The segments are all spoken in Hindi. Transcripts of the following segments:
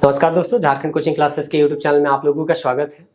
नमस्कार दोस्तों, झारखंड कोचिंग क्लासेस के यूट्यूब चैनल में आप लोगों का स्वागत है।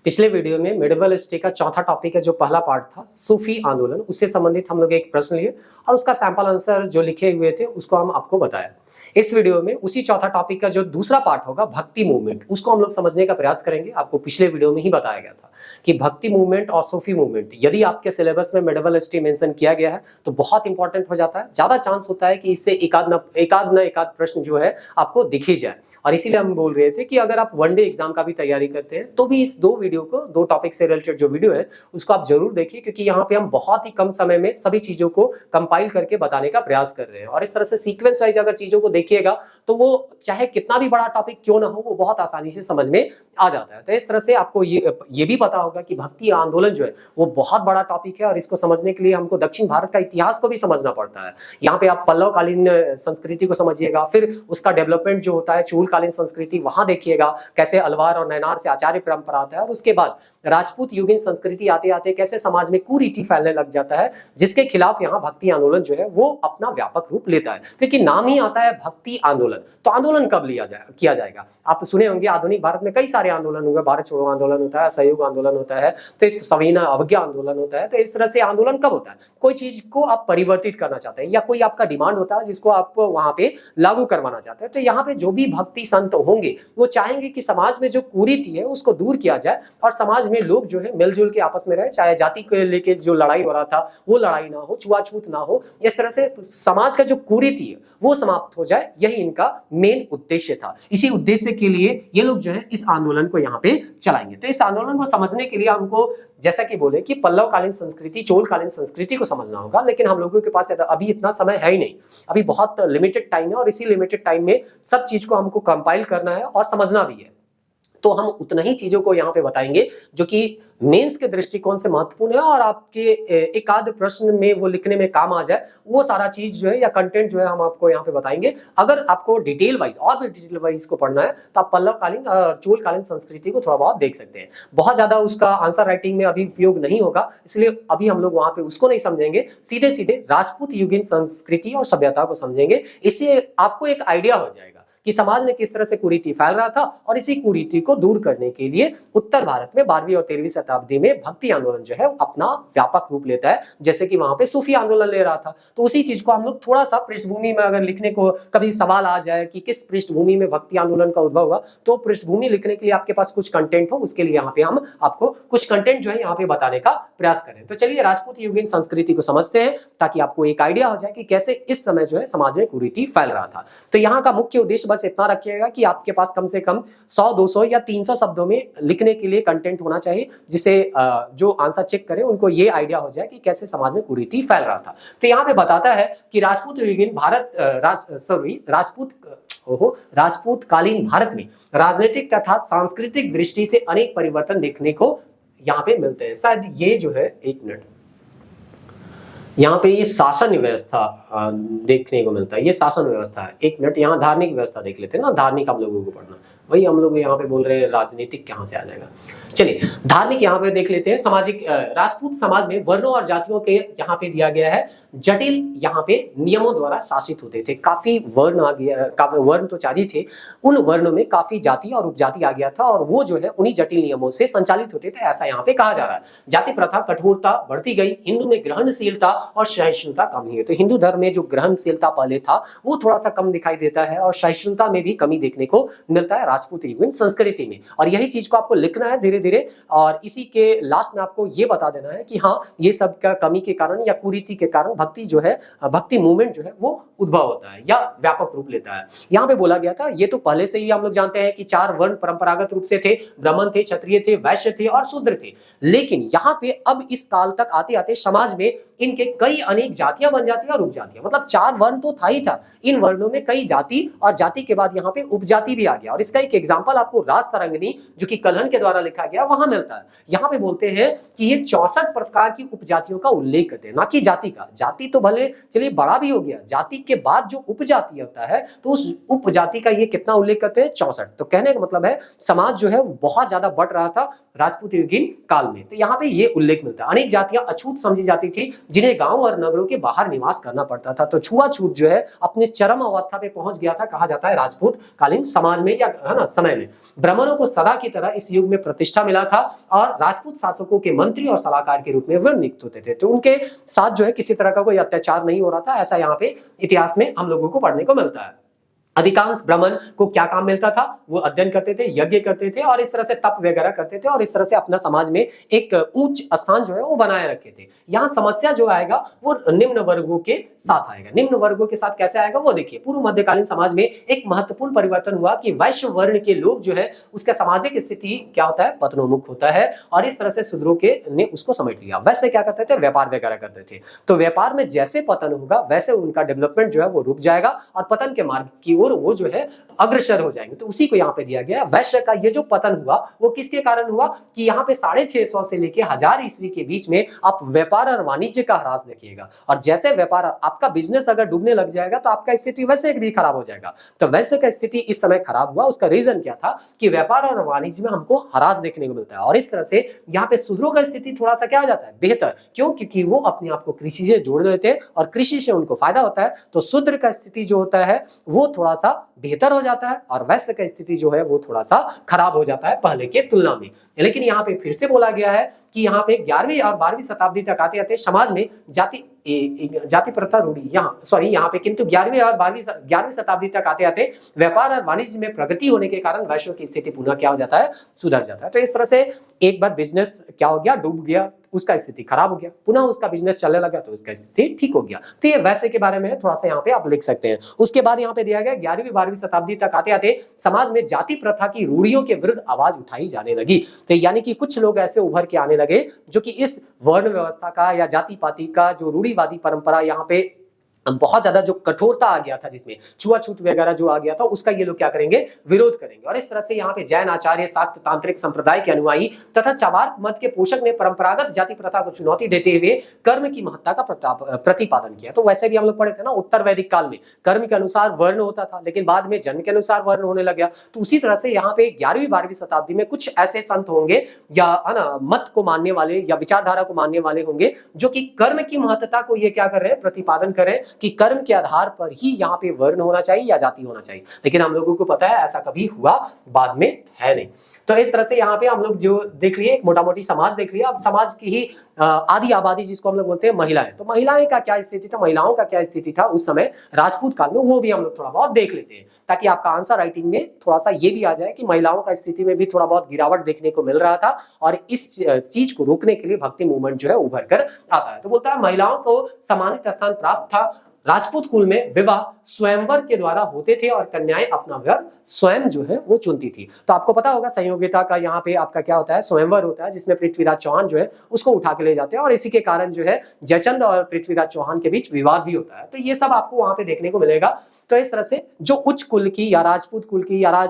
पिछले वीडियो में मिडिवल हिस्ट्री का चौथा टॉपिक है, जो पहला पार्ट था सूफी आंदोलन, उससे संबंधित हम लोग एक प्रश्न लिए और उसका सैंपल आंसर जो लिखे हुए थे उसको हम आपको बताया। इस वीडियो में उसी चौथा टॉपिक का जो दूसरा पार्ट होगा भक्ति मूवमेंट, उसको हम लोग समझने का प्रयास करेंगे। आपको पिछले वीडियो में ही बताया गया था कि भक्ति मूवमेंट और सूफी मूवमेंट यदि आपके सिलेबस में मिडिवल हिस्ट्री मेंशन किया गया है तो बहुत इंपॉर्टेंट हो जाता है। ज्यादा चांस होता है कि इससे एकाध प्रश्न जो है आपको दिख ही जाए, और इसीलिए हम बोल रहे थे कि अगर आप वनडे एग्जाम का भी तैयारी करते हैं तो भी इस दो टॉपिक से रिलेटेड जो वीडियो है उसको आप जरूर देखिए, क्योंकि यहाँ पे हम बहुत ही कम समय में सभी चीजों को कंपाइल करके बताने का प्रयास कर रहे हैं। और इस तरह से सीक्वेंस वाइज अगर चीजों को देखिएगा तो वो चाहे कितना भी बड़ा टॉपिक क्यों ना हो, वो बहुत आसानी से समझ में आ जाता है। तो इस तरह से आपको ये भी पता होगा कि भक्ति आंदोलन जो है वो बहुत बड़ा टॉपिक है, और इसको समझने के लिए हमको दक्षिण भारत का इतिहास को भी समझना पड़ता है। यहाँ पे आप पल्लव कालीन संस्कृति को समझिएगा, फिर उसका डेवलपमेंट जो होता है चूल कालीन संस्कृति, वहां देखिएगा कैसे अलवार और नैनार से आचार्य परंपरा आता है, और उसके बाद राजपूत युगीन संस्कृति आते आते कैसे समाज में कुरीति फैलने लग जाता है, जिसके खिलाफ यहाँ भक्ति आंदोलन जो है वो अपना व्यापक रूप लेता है। क्योंकि नाम ही आता है भक्ति आंदोलन, तो आंदोलन कब किया जाएगा? आप सुने होंगे आधुनिक भारत में कई सारे आंदोलन हुए, भारत छोड़ो आंदोलन होता है, असहयोग आंदोलन होता है, तो इस सविनय अवज्ञा आंदोलन होता है। तो इस तरह से आंदोलन कब होता है? कोई चीज को आप परिवर्तित करना चाहते हैं या कोई आपका डिमांड होता है जिसको आप वहां पे लागू करवाना चाहते हैं। तो यहाँ पे जो भी भक्ति संत होंगे वो चाहेंगे कि समाज में जो कुरीति है उसको दूर किया जाए और समाज में लोग जो है मिलजुल के आपस में रहे, चाहे जाति को लेके जो लड़ाई हो रहा था वो लड़ाई ना हो, छुआछूत ना हो, इस तरह से समाज का जो कुरीति है वो समाप्त हो जाए, यही इनका मेन उद्देश्य था। इसी उद्देश्य के लिए ये लोग जो है इस आंदोलन को यहाँ पे चलाएंगे। तो इस आंदोलन को समझने के लिए हमको जैसा कि बोले कि पल्लव कालीन संस्कृति, चोल कालीन संस्कृति को समझना होगा, लेकिन हम लोगों के पास अभी इतना समय है ही नहीं, अभी बहुत लिमिटेड टाइम है, और इसी लिमिटेड टाइम में सब चीज को हमको कंपाइल करना है और समझना भी है। तो हम उतना ही चीजों को यहाँ पे बताएंगे जो कि मेंस के दृष्टिकोण से महत्वपूर्ण है, और आपके एक आध प्रश्न में वो लिखने में काम आ जाए, वो सारा चीज जो है या कंटेंट जो है हम आपको यहाँ पे बताएंगे। अगर आपको डिटेल वाइज और भी डिटेल वाइज को पढ़ना है तो आप पल्लव कालीन और चोल कालीन संस्कृति को थोड़ा बहुत देख सकते हैं। बहुत ज्यादा उसका आंसर राइटिंग में अभी उपयोग नहीं होगा, इसलिए अभी हम लोग वहां पे उसको नहीं समझेंगे, सीधे सीधे राजपूत युगीन संस्कृति और सभ्यता को समझेंगे। इससे आपको एक आइडिया हो जाएगा कि समाज में किस तरह से कुरीति फैल रहा था, और इसी कुरीति को दूर करने के लिए उत्तर भारत में 12वीं और 13वीं शताब्दी में भक्ति आंदोलन जो है अपना व्यापक रूप लेता है, जैसे कि वहां पे सूफी आंदोलन ले रहा था। तो उसी चीज को हम लोग थोड़ा सा पृष्ठभूमि में अगर लिखने को कभी सवाल आ जाए कि किस पृष्ठभूमि में भक्ति आंदोलन का उद्भव हुआ, तो पृष्ठभूमि लिखने के लिए आपके पास कुछ कंटेंट हो, उसके लिए यहाँ पे हम आपको कुछ कंटेंट जो है यहाँ पे बताने का प्रयास करें। तो चलिए राजपूत युगीन संस्कृति को समझते हैं, ताकि आपको एक आइडिया हो जाए कि कैसे इस समय जो है समाज में कुरीति फैल रहा था। तो यहाँ का मुख्य उद्देश्य बस इतना रखिएगा कि आपके पास कम से कम 100, 200 या 300 शब्दों में लिखने के लिए कंटेंट होना चाहिए, जिसे जो आंसर चेक करें उनको ये आइडिया हो जाए कि कैसे समाज में कुरीति फैल रहा था। तो यहाँ पे बताता है कि राजपूत युगीन राजपूत कालीन भारत में राजनीतिक तथा सांस्कृतिक दृष्टि से अनेक परिवर्तन देखने को यहाँ पे मिलते हैं। शायद ये जो है, एक मिनट, यहाँ पे ये शासन व्यवस्था देखने को मिलता है, ये शासन व्यवस्था है। एक मिनट, यहाँ धार्मिक व्यवस्था देख लेते हैं ना, धार्मिक हम लोगों को पढ़ना, वही हम लोग यहाँ पे बोल रहे हैं, राजनीतिक कहाँ से आ जाएगा। चलिए धार्मिक यहाँ पे देख लेते हैं। सामाजिक, राजपूत समाज में वर्णों और जातियों के यहाँ पे दिया गया है जटिल यहाँ पे नियमों द्वारा शासित होते थे। काफी वर्ण आ गया, काफी वर्ण तो चार ही थे, उन वर्णों में काफी जाति और उपजाति आ गया था, और वो जो है उन्हीं जटिल नियमों से संचालित होते थे, ऐसा यहाँ पे कहा जा रहा है। जाति प्रथा कठोरता बढ़ती गई, हिंदू में ग्रहणशीलता और सहिष्णुता कम हुई है। तो हिंदू धर्म में जो ग्रहणशीलता पहले था वो थोड़ा सा कम दिखाई देता है, और सहिष्णुता में भी कमी देखने को मिलता है राजपूत युगीन संस्कृति में। और यही चीज को आपको लिखना है धीरे धीरे, और इसी के लास्ट में आपको ये बता देना है कि हाँ, ये सब का कमी के कारण या कुरीति के कारण भक्ति जो है, भक्ति मूवमेंट जो है वो उद्भव होता है या व्यापक रूप लेता है। यहाँ पे बोला गया था, ये तो पहले से ही हम लोग जानते हैं कि 4 वर्ण परंपरागत रूप से थे, ब्राह्मण थे, क्षत्रिय थे, वैश्य थे और शूद्र थे। लेकिन यहाँ पे अब इस काल तक आते आते समाज में इनके कई अनेक जातियां बन जाती है और उपजातियां, मतलब 4 वर्ण तो था ही था, इन वर्णों में कई जाति, और जाति के बाद यहाँ पे उपजाति भी आ गया। और इसका एक एग्जांपल आपको राज तरंगिणी जो कि कलहन के द्वारा लिखा गया वहां मिलता है। यहाँ पे बोलते हैं कि ये 64 प्रकार की उपजातियों का उल्लेख करते हैं, ना कि जाति का। जाति तो भले चलिए बड़ा भी हो गया, जाति के बाद जो उपजाति होता है तो उस उपजाति का ये कितना उल्लेख करते हैं, 64। तो कहने का मतलब है समाज जो है वो बहुत ज्यादा बढ़ रहा था राजपूत युगीन काल में। तो यहाँ पे ये उल्लेख मिलता है। अनेक जातियां अछूत समझी जाती थी जिन्हें गांव और नगरों के बाहर निवास करना पड़ता था। तो छुआछूत जो है अपने चरम अवस्था पे पहुंच गया था, कहा जाता है राजपूत कालीन समाज में या है ना समय में। ब्राह्मणों को सदा की तरह इस युग में प्रतिष्ठा मिला था और राजपूत शासकों के मंत्री और सलाहकार के रूप में वे नियुक्त होते थे। तो उनके साथ जो है किसी तरह का कोई अत्याचार नहीं हो रहा था, ऐसा यहाँ पे इतिहास में हम लोगों को पढ़ने को मिलता है। अधिकांश ब्राह्मण को क्या काम मिलता था, वो अध्ययन करते थे, यज्ञ करते थे और इस तरह से तप वगैरह करते थे और इस तरह से अपना समाज में एक उच्च स्थान जो है वो बनाए रखे थे। यहाँ समस्या जो आएगा वो निम्न वर्गों के साथ आएगा। निम्न वर्गों के साथ कैसे आएगा वो देखिए। पूर्व मध्यकालीन समाज में एक महत्वपूर्ण परिवर्तन हुआ कि वैश्य वर्ण के लोग जो है उसका सामाजिक स्थिति क्या होता है, पतनोन्मुख होता है और इस तरह से शूद्रों के ने उसको समेट लिया। वैसे क्या करते थे, व्यापार वगैरह करते थे। तो व्यापार में जैसे पतन होगा वैसे उनका डेवलपमेंट जो है वो रुक जाएगा और पतन के मार्ग की ओर वो जो है अग्रसर हो जाएंगे। तो उसी को यहाँ पे दिया गया है। वैश्य का ये जो पतन हुआ वो किसके कारण हुआ कि यहाँ पे 650 से लेके 1000 ईस्वी के बीच में आप व्यापार और वाणिज्य का ह्रास देखिएगा। और जैसे व्यापार आपका बिजनेस अगर डूबने लग जाएगा तो आपका स्थिति वैसे भी खराब हो जाएगा। तो वैश्य का स्थिति इस समय खराब हुआ। उसका रीजन क्या था कि व्यापार और वाणिज्य में हमको ह्रास देखने को मिलता है और इस तरह से यहाँ पे शूद्रों का स्थिति थोड़ा सा क्या हो जाता है, बेहतर। क्यों? क्योंकि वो अपने आप को कृषि से जोड़ लेते हैं और कृषि से उनको फायदा होता है। तो शूद्र का स्थिति जो होता है वो थोड़ा सा बेहतर हो जाता है और वैश्य का स्थिति जो है वो थोड़ा सा खराब हो जाता है पहले के तुलना में। लेकिन यहाँ पे फिर से बोला गया है कि यहाँ पे 11वीं और 12वीं शताब्दी तक आते आते समाज में जाति प्रथा रूढ़ी यहाँ पे किंतु 11वीं और 11वीं शताब्दी तक आते आते व्यापार और वाणिज्य में प्रगति होने के कारण वैश्यों की स्थिति पुनः क्या हो जाता है, सुधर जाता है। तो इस तरह से एक बार बिजनेस क्या हो गया, डूब गया, उसका स्थिति खराब हो गया, पुनः उसका बिजनेस चलने लगा तो उसका स्थिति ठीक हो गया। तो ये वैसे के बारे में थोड़ा सा यहाँ पे आप लिख सकते हैं। उसके बाद यहाँ पे दिया गया 11वीं 12वीं शताब्दी तक आते आते समाज में जाति प्रथा की रूढ़ियों के विरुद्ध आवाज उठाई जाने लगी। तो यानी कि कुछ लोग ऐसे उभर के आने लगे जो कि इस वर्ण व्यवस्था का या जाति पाति का जो रूढ़िवादी परंपरा यहाँ पे बहुत ज्यादा जो कठोरता आ गया था, जिसमें छुआछूत वगैरह जो आ गया था, उसका ये लोग क्या करेंगे, विरोध करेंगे। और इस तरह से यहाँ पे जैन आचार्य, शाक्त तांत्रिक संप्रदाय के अनुयायी तथा चवार मत के पोषक ने परंपरागत जाति प्रथा को चुनौती देते हुए कर्म की महत्ता का प्रतिपादन किया। तो वैसे भी हम लोग पढ़े थे ना, उत्तर वैदिक काल में कर्म के अनुसार वर्ण होता था लेकिन बाद में जन्म के अनुसार वर्ण होने लग गया। तो उसी तरह से यहाँ पे 11वीं 12वीं शताब्दी में कुछ ऐसे संत होंगे या है ना मत को मानने वाले या विचारधारा को मानने वाले होंगे जो कि कर्म की महत्ता को ये क्या कर रहे हैं, प्रतिपादन कर रहे हैं कि कर्म के आधार पर ही यहाँ पे वर्ण होना चाहिए या जाति होना चाहिए। लेकिन हम लोगों को पता है ऐसा कभी हुआ बाद में है नहीं। तो इस तरह से यहाँ पे हम लोग जो देख लिए, एक मोटा मोटी समाज देख लिया। अब समाज की ही आधी आबादी जिसको हम लोग बोलते हैं महिलाएं, तो महिलाएं का क्या स्थिति था, महिलाओं का क्या स्थिति था उस समय राजपूत काल में, वो भी हम लोग थोड़ा बहुत देख लेते हैं ताकि आपका आंसर राइटिंग में थोड़ा सा ये भी आ जाए कि महिलाओं का स्थिति में भी थोड़ा बहुत गिरावट देखने को मिल रहा था और इस चीज को रोकने के लिए भक्ति मूवमेंट जो है उभर कर आता है। तो बोलता है महिलाओं को सम्मानित स्थान प्राप्त था। राजपूत कुल में विवाह स्वयंवर के द्वारा होते थे और कन्याएं अपना वर स्वयं जो है वो चुनती थी। तो आपको पता होगा संयोगिता का यहाँ पे आपका क्या होता है, स्वयंवर होता है जिसमें पृथ्वीराज चौहान जो है उसको उठा के ले जाते हैं और इसी के कारण जो है जयचंद और पृथ्वीराज चौहान के बीच विवाद भी होता है। तो ये सब आपको वहां पे देखने को मिलेगा। तो इस तरह से जो उच्च कुल की या राजपूत कुल की या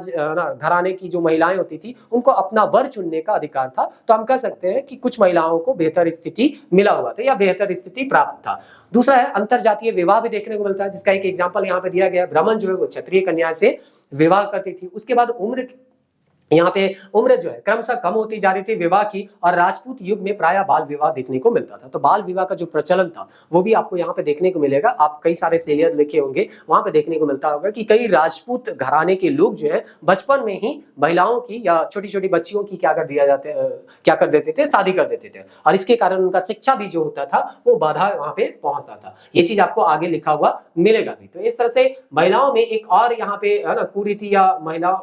घराने की जो महिलाएं होती थी उनको अपना वर चुनने का अधिकार था। तो हम कह सकते हैं कि कुछ महिलाओं को बेहतर स्थिति मिला हुआ था या बेहतर स्थिति प्राप्त था। दूसरा है अंतरजातीय विवाह भी देखने को मिलता है, जिसका एक एग्जांपल यहाँ पे दिया गया। ब्राह्मण जो है वो क्षत्रिय कन्या से विवाह करती थी। उसके बाद यहाँ पे उम्र जो है क्रमशः कम होती जा रही थी विवाह की और राजपूत युग में प्रायः बाल विवाह देखने को मिलता था। तो बाल विवाह का जो प्रचलन था वो भी आपको यहाँ पे देखने को मिलेगा। आप कई सारे सिलियर लिखे होंगे, वहां पे देखने को मिलता होगा कि कई राजपूत घराने के लोग जो है बचपन में ही महिलाओं की या छोटी छोटी बच्चियों की क्या कर देते थे, शादी कर देते थे और इसके कारण उनका शिक्षा भी जो होता था वो बाधा वहां पे पहुंचता था। ये चीज आपको आगे लिखा हुआ मिलेगा भी। तो इस तरह से महिलाओं में एक और यहाँ पे है ना कुरीति या महिला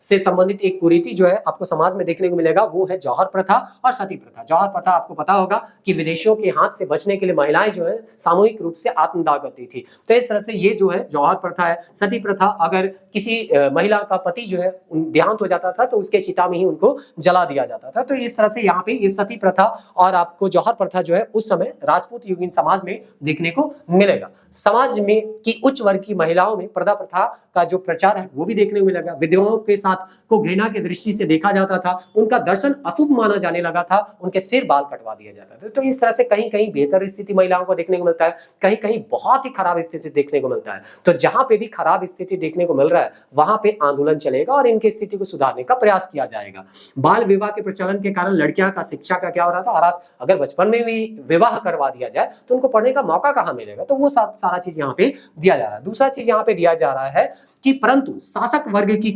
से संबंधित एक कुरीति जो है आपको समाज में देखने को मिलेगा, वो है जौहर प्रथा और सती प्रथा। जौहर प्रथा आपको पता होगा कि विदेशियों के हाथ से बचने के लिए महिलाएं जो है सामूहिक रूप से आत्मदाह करती थी। तो इस तरह से ये जो है जौहर प्रथा है। सती प्रथा, अगर किसी महिला का पति जो है देहांत हो जाता था तो उसके चिता में ही उनको जला दिया जाता था। तो इस तरह से यहाँ पे ये सती प्रथा और आपको जौहर प्रथा जो है उस समय राजपूत युगीन समाज में देखने को मिलेगा। समाज में की उच्च वर्ग की महिलाओं में पर्दा प्रथा का जो प्रचार है वो भी देखने को मिलेगा। विधवाओं के साथ को घृणा की दृष्टि से देखा जाता था, उनका दर्शन अशुभ माना जाने लगा था, उनके सिर बाल कटवा दिया जाता था। तो इस तरह से कहीं कहीं बेहतर स्थिति महिलाओं को देखने को मिलता है, कहीं कहीं बहुत ही खराब स्थिति देखने को मिलता है। तो जहां पे भी खराब स्थिति देखने को मिल रहा है वहां पे आंदोलन चलेगा और इनकी स्थिति को सुधारने का प्रयास किया जाएगा। बाल विवाह के प्रचलन के कारण लड़कियां का शिक्षा का क्या हो रहा था, हरास, अगर बचपन में भी विवाह करवा दिया जाए तो उनको पढ़ने का मौका कहां मिलेगा, तो वो सारा चीज यहाँ पे दिया जा रहा है। दूसरा चीज यहाँ पे दिया जा रहा है कि परंतु शासक वर्ग की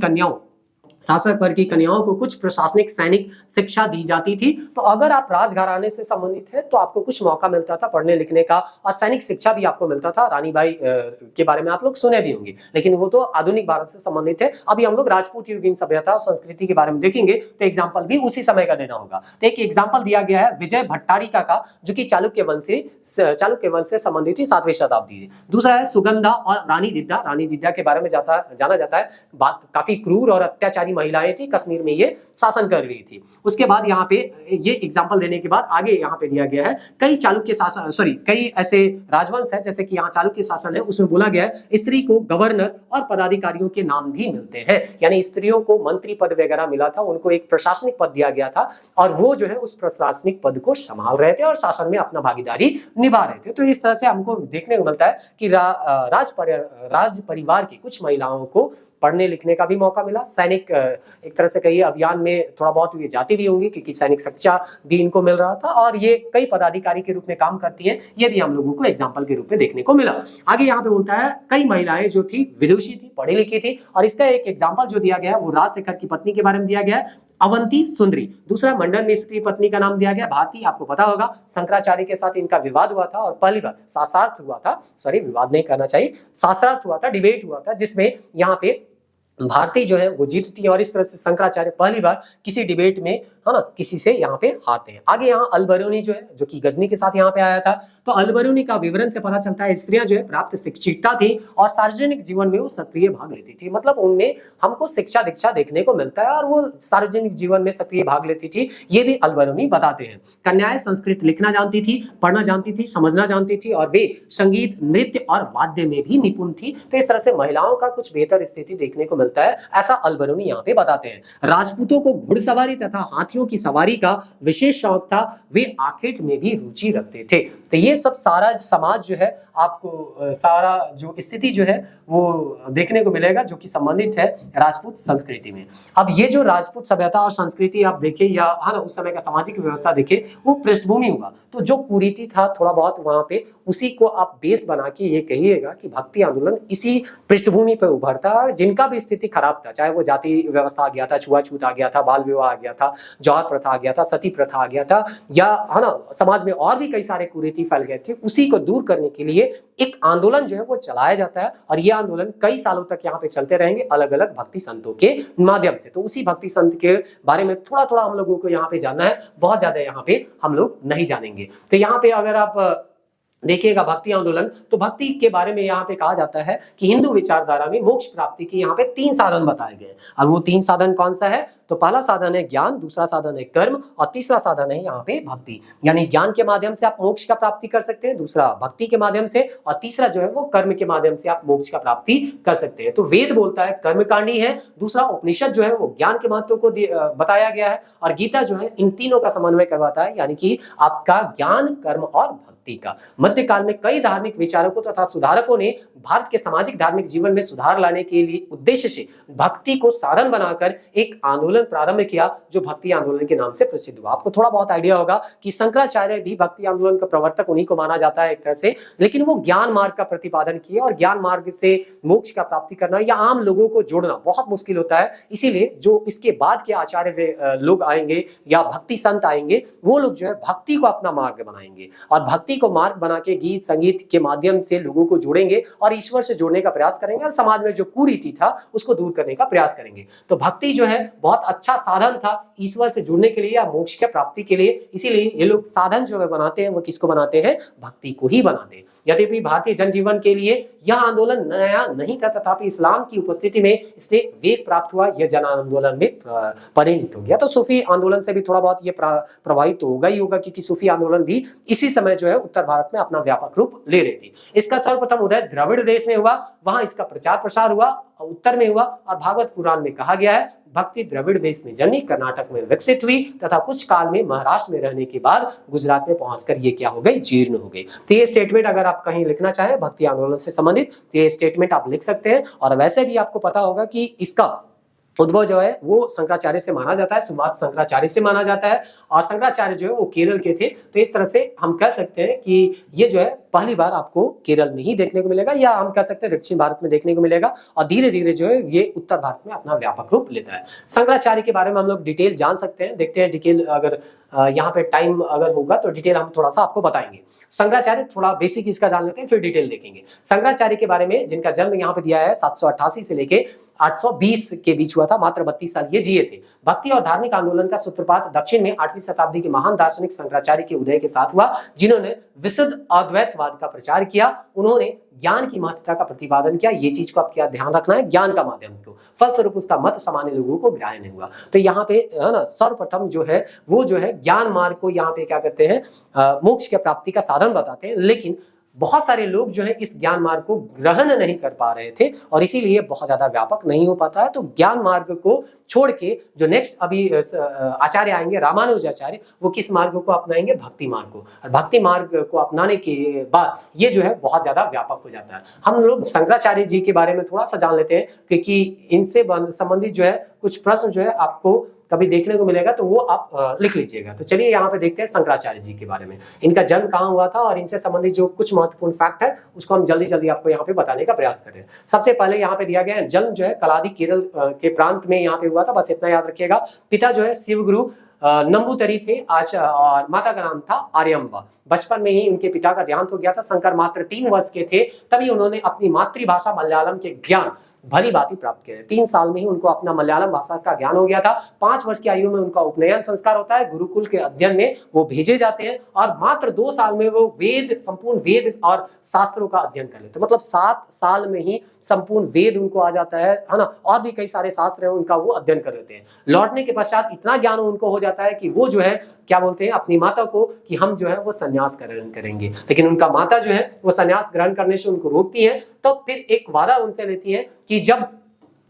कन्याओं को कुछ प्रशासनिक सैनिक शिक्षा दी जाती थी। तो अगर आप राजघराने से संबंधित है तो आपको कुछ मौका मिलता था पढ़ने लिखने का और सैनिक शिक्षा भी आपको मिलता था। रानीबाई के बारे में आप लोग सुने भी होंगे, लेकिन वो तो आधुनिक भारत से संबंधित है। अभी हम लोग राजपूत युगीन सभ्यता और संस्कृति के बारे में देखेंगे तो एग्जाम्पल भी उसी समय का देना होगा। तो एक एग्जाम्पल दिया गया है विजय भट्टारिका का, जो कि चालुक्य वंश से संबंधित थी 7वीं शताब्दी में। दूसरा है सुगंधा और रानी दिद्दा के बारे में जाना जाता है। बात काफी क्रूर और अत्याचारी महिलाएं थी, कश्मीर में ये शासन कर रही थी। उसके बाद यहाँ पे ये एग्जाम्पल देने के बाद आगे यहाँ पे दिया गया है कई ऐसे राजवंश है, जैसे कि यहाँ चालुक्य शासन है, उसमें बोला गया है स्त्री को गवर्नर और पदाधिकारियों के नाम भी मिलते हैं। यानी स्त्रियों को मंत्री पद वगैरह मिला था, उनको एक प्रशासनिक पद दिया गया था और वो जो है उस प्रशासनिक पद को संभाल रहे थे और शासन में अपना भागीदारी निभा रहे थे। तो इस तरह से हमको देखने को मिलता है कि राज परिवार की कुछ महिलाओं को पढ़ने लिखने का भी मौका मिला। सैनिक एक तरह से कहिए अभियान में थोड़ा बहुत ये जाती भी होंगी, क्योंकि सैनिक शिक्षा भी इनको मिल रहा था और ये कई पदाधिकारी के रूप में काम करती हैं। ये भी हम लोगों को एग्जाम्पल के रूप में देखने को मिला। आगे यहाँ पे बोलता है कई महिलाएं जो थी विदुषी थी, पढ़ी लिखी थी, और इसका एक एग्जाम्पल जो दिया गया है वो राजशेखर की पत्नी के बारे में दिया गया है, अवंती सुंदरी। दूसरा मंडन मिश्र की पत्नी का नाम दिया गया भारती। आपको पता होगा शंकराचार्य के साथ इनका विवाद हुआ था और पहली बार शास्त्रार्थ हुआ था, विवाद नहीं करना चाहिए, शास्त्रार्थ हुआ था, डिबेट हुआ था, जिसमें यहाँ पे भारती जो है वो जीतती है और इस तरह से शंकराचार्य पहली बार किसी डिबेट में है ना किसी से यहाँ पे हारते हैं। आगे यहाँ अलबरूनी जो है, जो कि गजनी के साथ यहाँ पे आया था, तो अलबरूनी का विवरण से पता चलता है स्त्रियां जो है प्राप्त शिक्षिता थी और सार्वजनिक जीवन में वो सक्रिय भाग लेती थी। मतलब उनमें हमको शिक्षा दीक्षा देखने को मिलता है और वो सार्वजनिक जीवन में सक्रिय भाग लेती थी, ये भी अलबरूनी बताते हैं। कन्याएं संस्कृत लिखना जानती थी, पढ़ना जानती थी, समझना जानती थी और वे संगीत, नृत्य और वाद्य में भी निपुण थी। तो इस तरह से महिलाओं का कुछ बेहतर स्थिति देखने को मिलता है, ऐसा अलबरूनी यहाँ पे बताते हैं। राजपूतों को घुड़सवारी तथा हाथियों की सवारी का विशेष शौक था, वे आखेट में भी रुचि रखते थे। तो ये सब सारा समाज जो है आपको सारा जो स्थिति जो है वो देखने को मिलेगा, जो कि संबंधित है राजपूत संस्कृति में। अब ये जो राजपूत सभ्यता और संस्कृति आप देखें या है ना उस समय का सामाजिक व्यवस्था देखें, वो पृष्ठभूमि हुआ, तो जो कुरीति था थोड़ा बहुत वहां पे, उसी को आप बेस बना के ये कहिएगा कि भक्ति आंदोलन इसी पृष्ठभूमि पर उभरता है। जिनका भी स्थिति खराब था, चाहे वो जाति व्यवस्था आ गया था, छुआछूत आ गया था, बाल विवाह आ गया था, जौहर प्रथा आ गया था, सती प्रथा आ गया था, या है ना समाज में और भी कई सारे कुरीति फैल गए थे, उसी को दूर करने के लिए एक आंदोलन जो है वो चलाया जाता है और ये आंदोलन कई सालों तक यहाँ पे चलते रहेंगे अलग अलग भक्ति संतों के माध्यम से। तो उसी भक्ति संत के बारे में थोड़ा थोड़ा हम लोगों को यहाँ पे जानना है, बहुत ज्यादा यहाँ पे हम लोग नहीं जानेंगे। तो यहाँ पे अगर आप देखिएगा भक्ति आंदोलन, तो भक्ति के बारे में यहाँ पे कहा जाता है कि हिंदू विचारधारा में मोक्ष प्राप्ति के यहाँ पे 3 साधन बताए गए। और वो 3 साधन कौन सा है, तो पहला साधन है ज्ञान, दूसरा साधन है कर्म और तीसरा साधन है यहाँ पे भक्ति। यानी ज्ञान के माध्यम से आप मोक्ष का प्राप्ति कर सकते हैं, दूसरा भक्ति के माध्यम से, और तीसरा जो है वो कर्म के माध्यम से आप मोक्ष का प्राप्ति कर सकते हैं। तो वेद बोलता है कर्मकांडी है, दूसरा उपनिषद जो है वो ज्ञान के महत्व को बताया गया है, और गीता जो है इन तीनों का समन्वय करवाता है, यानी कि आपका ज्ञान, कर्म और भक्ति का। मध्यकाल में कई धार्मिक विचारकों तथा सुधारकों ने भारत के सामाजिक धार्मिक जीवन में सुधार लाने के लिए उद्देश्य से भक्ति को साधन बनाकर एक आंदोलन प्रारंभ किया, जो भक्ति आंदोलन के नाम से प्रसिद्ध हुआ। आपको थोड़ा बहुत आइडिया होगा कि शंकराचार्य भी भक्ति आंदोलन का प्रवर्तक उन्हीं को माना जाता है एक तरह से, लेकिन वो ज्ञान मार्ग का प्रतिपादन किया और ज्ञान मार्ग से मोक्ष का प्राप्ति करना या आम लोगों को जोड़ना बहुत मुश्किल होता है। इसीलिए जो इसके बाद के आचार्य लोग आएंगे या भक्ति संत आएंगे, वो लोग जो है भक्ति को अपना मार्ग बनाएंगे और भक्ति को मार्ग बना के गीत संगीत के माध्यम से लोगों को जोड़ेंगे और ईश्वर से जोड़ने का प्रयास करेंगे और समाज में जो कुरीति था उसको दूर करने का प्रयास करेंगे। तो भक्ति जो है बहुत अच्छा साधन था ईश्वर से जुड़ने के लिए या मोक्ष की प्राप्ति के लिए। इसीलिए ये लोग साधन जो है बनाते हैं, वो किसको बनाते हैं, भक्ति को ही बनाते हैं। यद्यपि भारतीय जनजीवन के लिए यह आंदोलन नया नहीं था, तथापि इस्लाम की उपस्थिति में इससे वेग प्राप्त हुआ, यह जन आंदोलन में परिणित हो गया। तो सूफी आंदोलन से भी थोड़ा बहुत ये प्रभावित तो होगा ही होगा, क्योंकि सूफी आंदोलन भी इसी समय जो है उत्तर भारत में अपना व्यापक रूप ले रही थी। इसका सर्वप्रथम उदय द्रविड़ देश में हुआ, वहां इसका प्रचार प्रसार हुआ, उत्तर में हुआ, और भागवत पुराण में कहा गया है भक्ति द्रविड़ देश में जन्मी, कर्नाटक में विकसित हुई तथा कुछ काल में महाराष्ट्र में रहने के बाद गुजरात में पहुंचकर ये क्या हो गई, जीर्ण हो गई। तो ये स्टेटमेंट अगर आप कहीं लिखना चाहें भक्ति आंदोलन से संबंधित तो ये स्टेटमेंट आप लिख सकते हैं। और वैसे भी आपको पता होगा कि इसका उद्भव जो है वो शंकराचार्य से माना जाता है, शुरुआत शंकराचार्य से माना जाता है और शंकराचार्य जो है वो केरल के थे। तो इस तरह से हम कह सकते हैं कि ये जो है पहली बार आपको केरल में ही देखने को मिलेगा, या हम कह सकते हैं दक्षिण भारत में देखने को मिलेगा और धीरे धीरे जो है ये उत्तर भारत में अपना व्यापक रूप लेता है। शंकराचार्य के बारे में हम लोग डिटेल जान सकते हैं, देखते हैं डिटेल, अगर यहाँ पे टाइम अगर होगा तो डिटेल हम थोड़ा सा आपको बताएंगे। शंकराचार्य थोड़ा बेसिक इसका जान लेते हैं फिर डिटेल देखेंगे। शंकराचार्य के बारे में जिनका जन्म यहाँ पे दिया है 788 से लेके 820 के बीच हुआ था, मात्र 32 साल ये जिए थे। भक्ति और धार्मिक आंदोलन का सूत्रपात दक्षिण में 8वीं शताब्दी के महान दार्शनिक शंकराचार्य के उदय के साथ हुआ, जिन्होंने विशुद्ध अद्वैतवाद का प्रचार किया। उन्होंने ज्ञान की महत्ता का प्रतिपादन किया, ये चीज को आप क्या ध्यान रखना है, ज्ञान का माध्यम को। फलस्वरूप उसका मत सामान्य लोगों को ग्राह्य नहीं हुआ। तो यहाँ पे है ना सर्वप्रथम जो है वो जो है ज्ञान मार्ग को यहाँ पे क्या कहते हैं, मोक्ष के प्राप्ति का साधन बताते हैं। लेकिन बहुत सारे लोग जो है इस ज्ञान मार्ग को ग्रहण नहीं कर पा रहे थे और इसीलिए बहुत ज्यादा व्यापक नहीं हो पाता है। तो ज्ञान मार्ग को छोड़ के जो नेक्स्ट अभी आचार्य आएंगे रामानुजाचार्य, वो किस मार्ग को अपनाएंगे, भक्ति मार्ग को। और भक्ति मार्ग को अपनाने के बाद ये जो है बहुत ज्यादा व्यापक हो जाता है। हम लोग शंकराचार्य जी के बारे में थोड़ा सा जान लेते हैं क्योंकि इनसे संबंधित जो है कुछ प्रश्न जो है आपको कभी देखने को मिलेगा, तो वो आप लिख लीजिएगा। तो चलिए यहाँ पे देखते हैं शंकराचार्य जी के बारे में, इनका जन्म कहाँ हुआ था और इनसे संबंधित जो कुछ महत्वपूर्ण फैक्ट है उसको हम जल्दी जल्दी आपको यहाँ पे बताने का प्रयास कर रहे हैं। सबसे पहले यहाँ पे दिया गया है जन्म जो है कलादी केरल के प्रांत में यहाँ पे हुआ था, बस इतना याद रखिएगा। पिता जो है शिवगुरु नंबूतरी थे आज और माता का नाम था आर्यम्बा। बचपन में ही उनके पिता का देहांत हो गया था। शंकर मात्र 3 वर्ष के थे तभी उन्होंने अपनी मातृभाषा मलयालम के ज्ञान भली भांति प्राप्त किया। 3 साल में ही उनको अपना मलयालम भाषा का ज्ञान हो गया था। 5 वर्ष की आयु में उनका उपनयन संस्कार होता है, गुरुकुल के अध्ययन में वो भेजे जाते हैं और मात्र 2 साल में वो संपूर्ण वेद और शास्त्रों का अध्ययन कर लेते हैं। मतलब 7 साल में ही संपूर्ण वेद उनको आ जाता है ना, और भी कई सारे शास्त्र हैं उनका वो अध्ययन कर लेते हैं। लौटने के पश्चात इतना ज्ञान उनको हो जाता है कि वो जो है क्या बोलते हैं अपनी माता को कि हम जो है वो संन्यास ग्रहण करेंगे, लेकिन उनका माता जो है वो संन्यास ग्रहण करने से उनको रोकती है। तो फिर एक वादा उनसे लेती है कि जब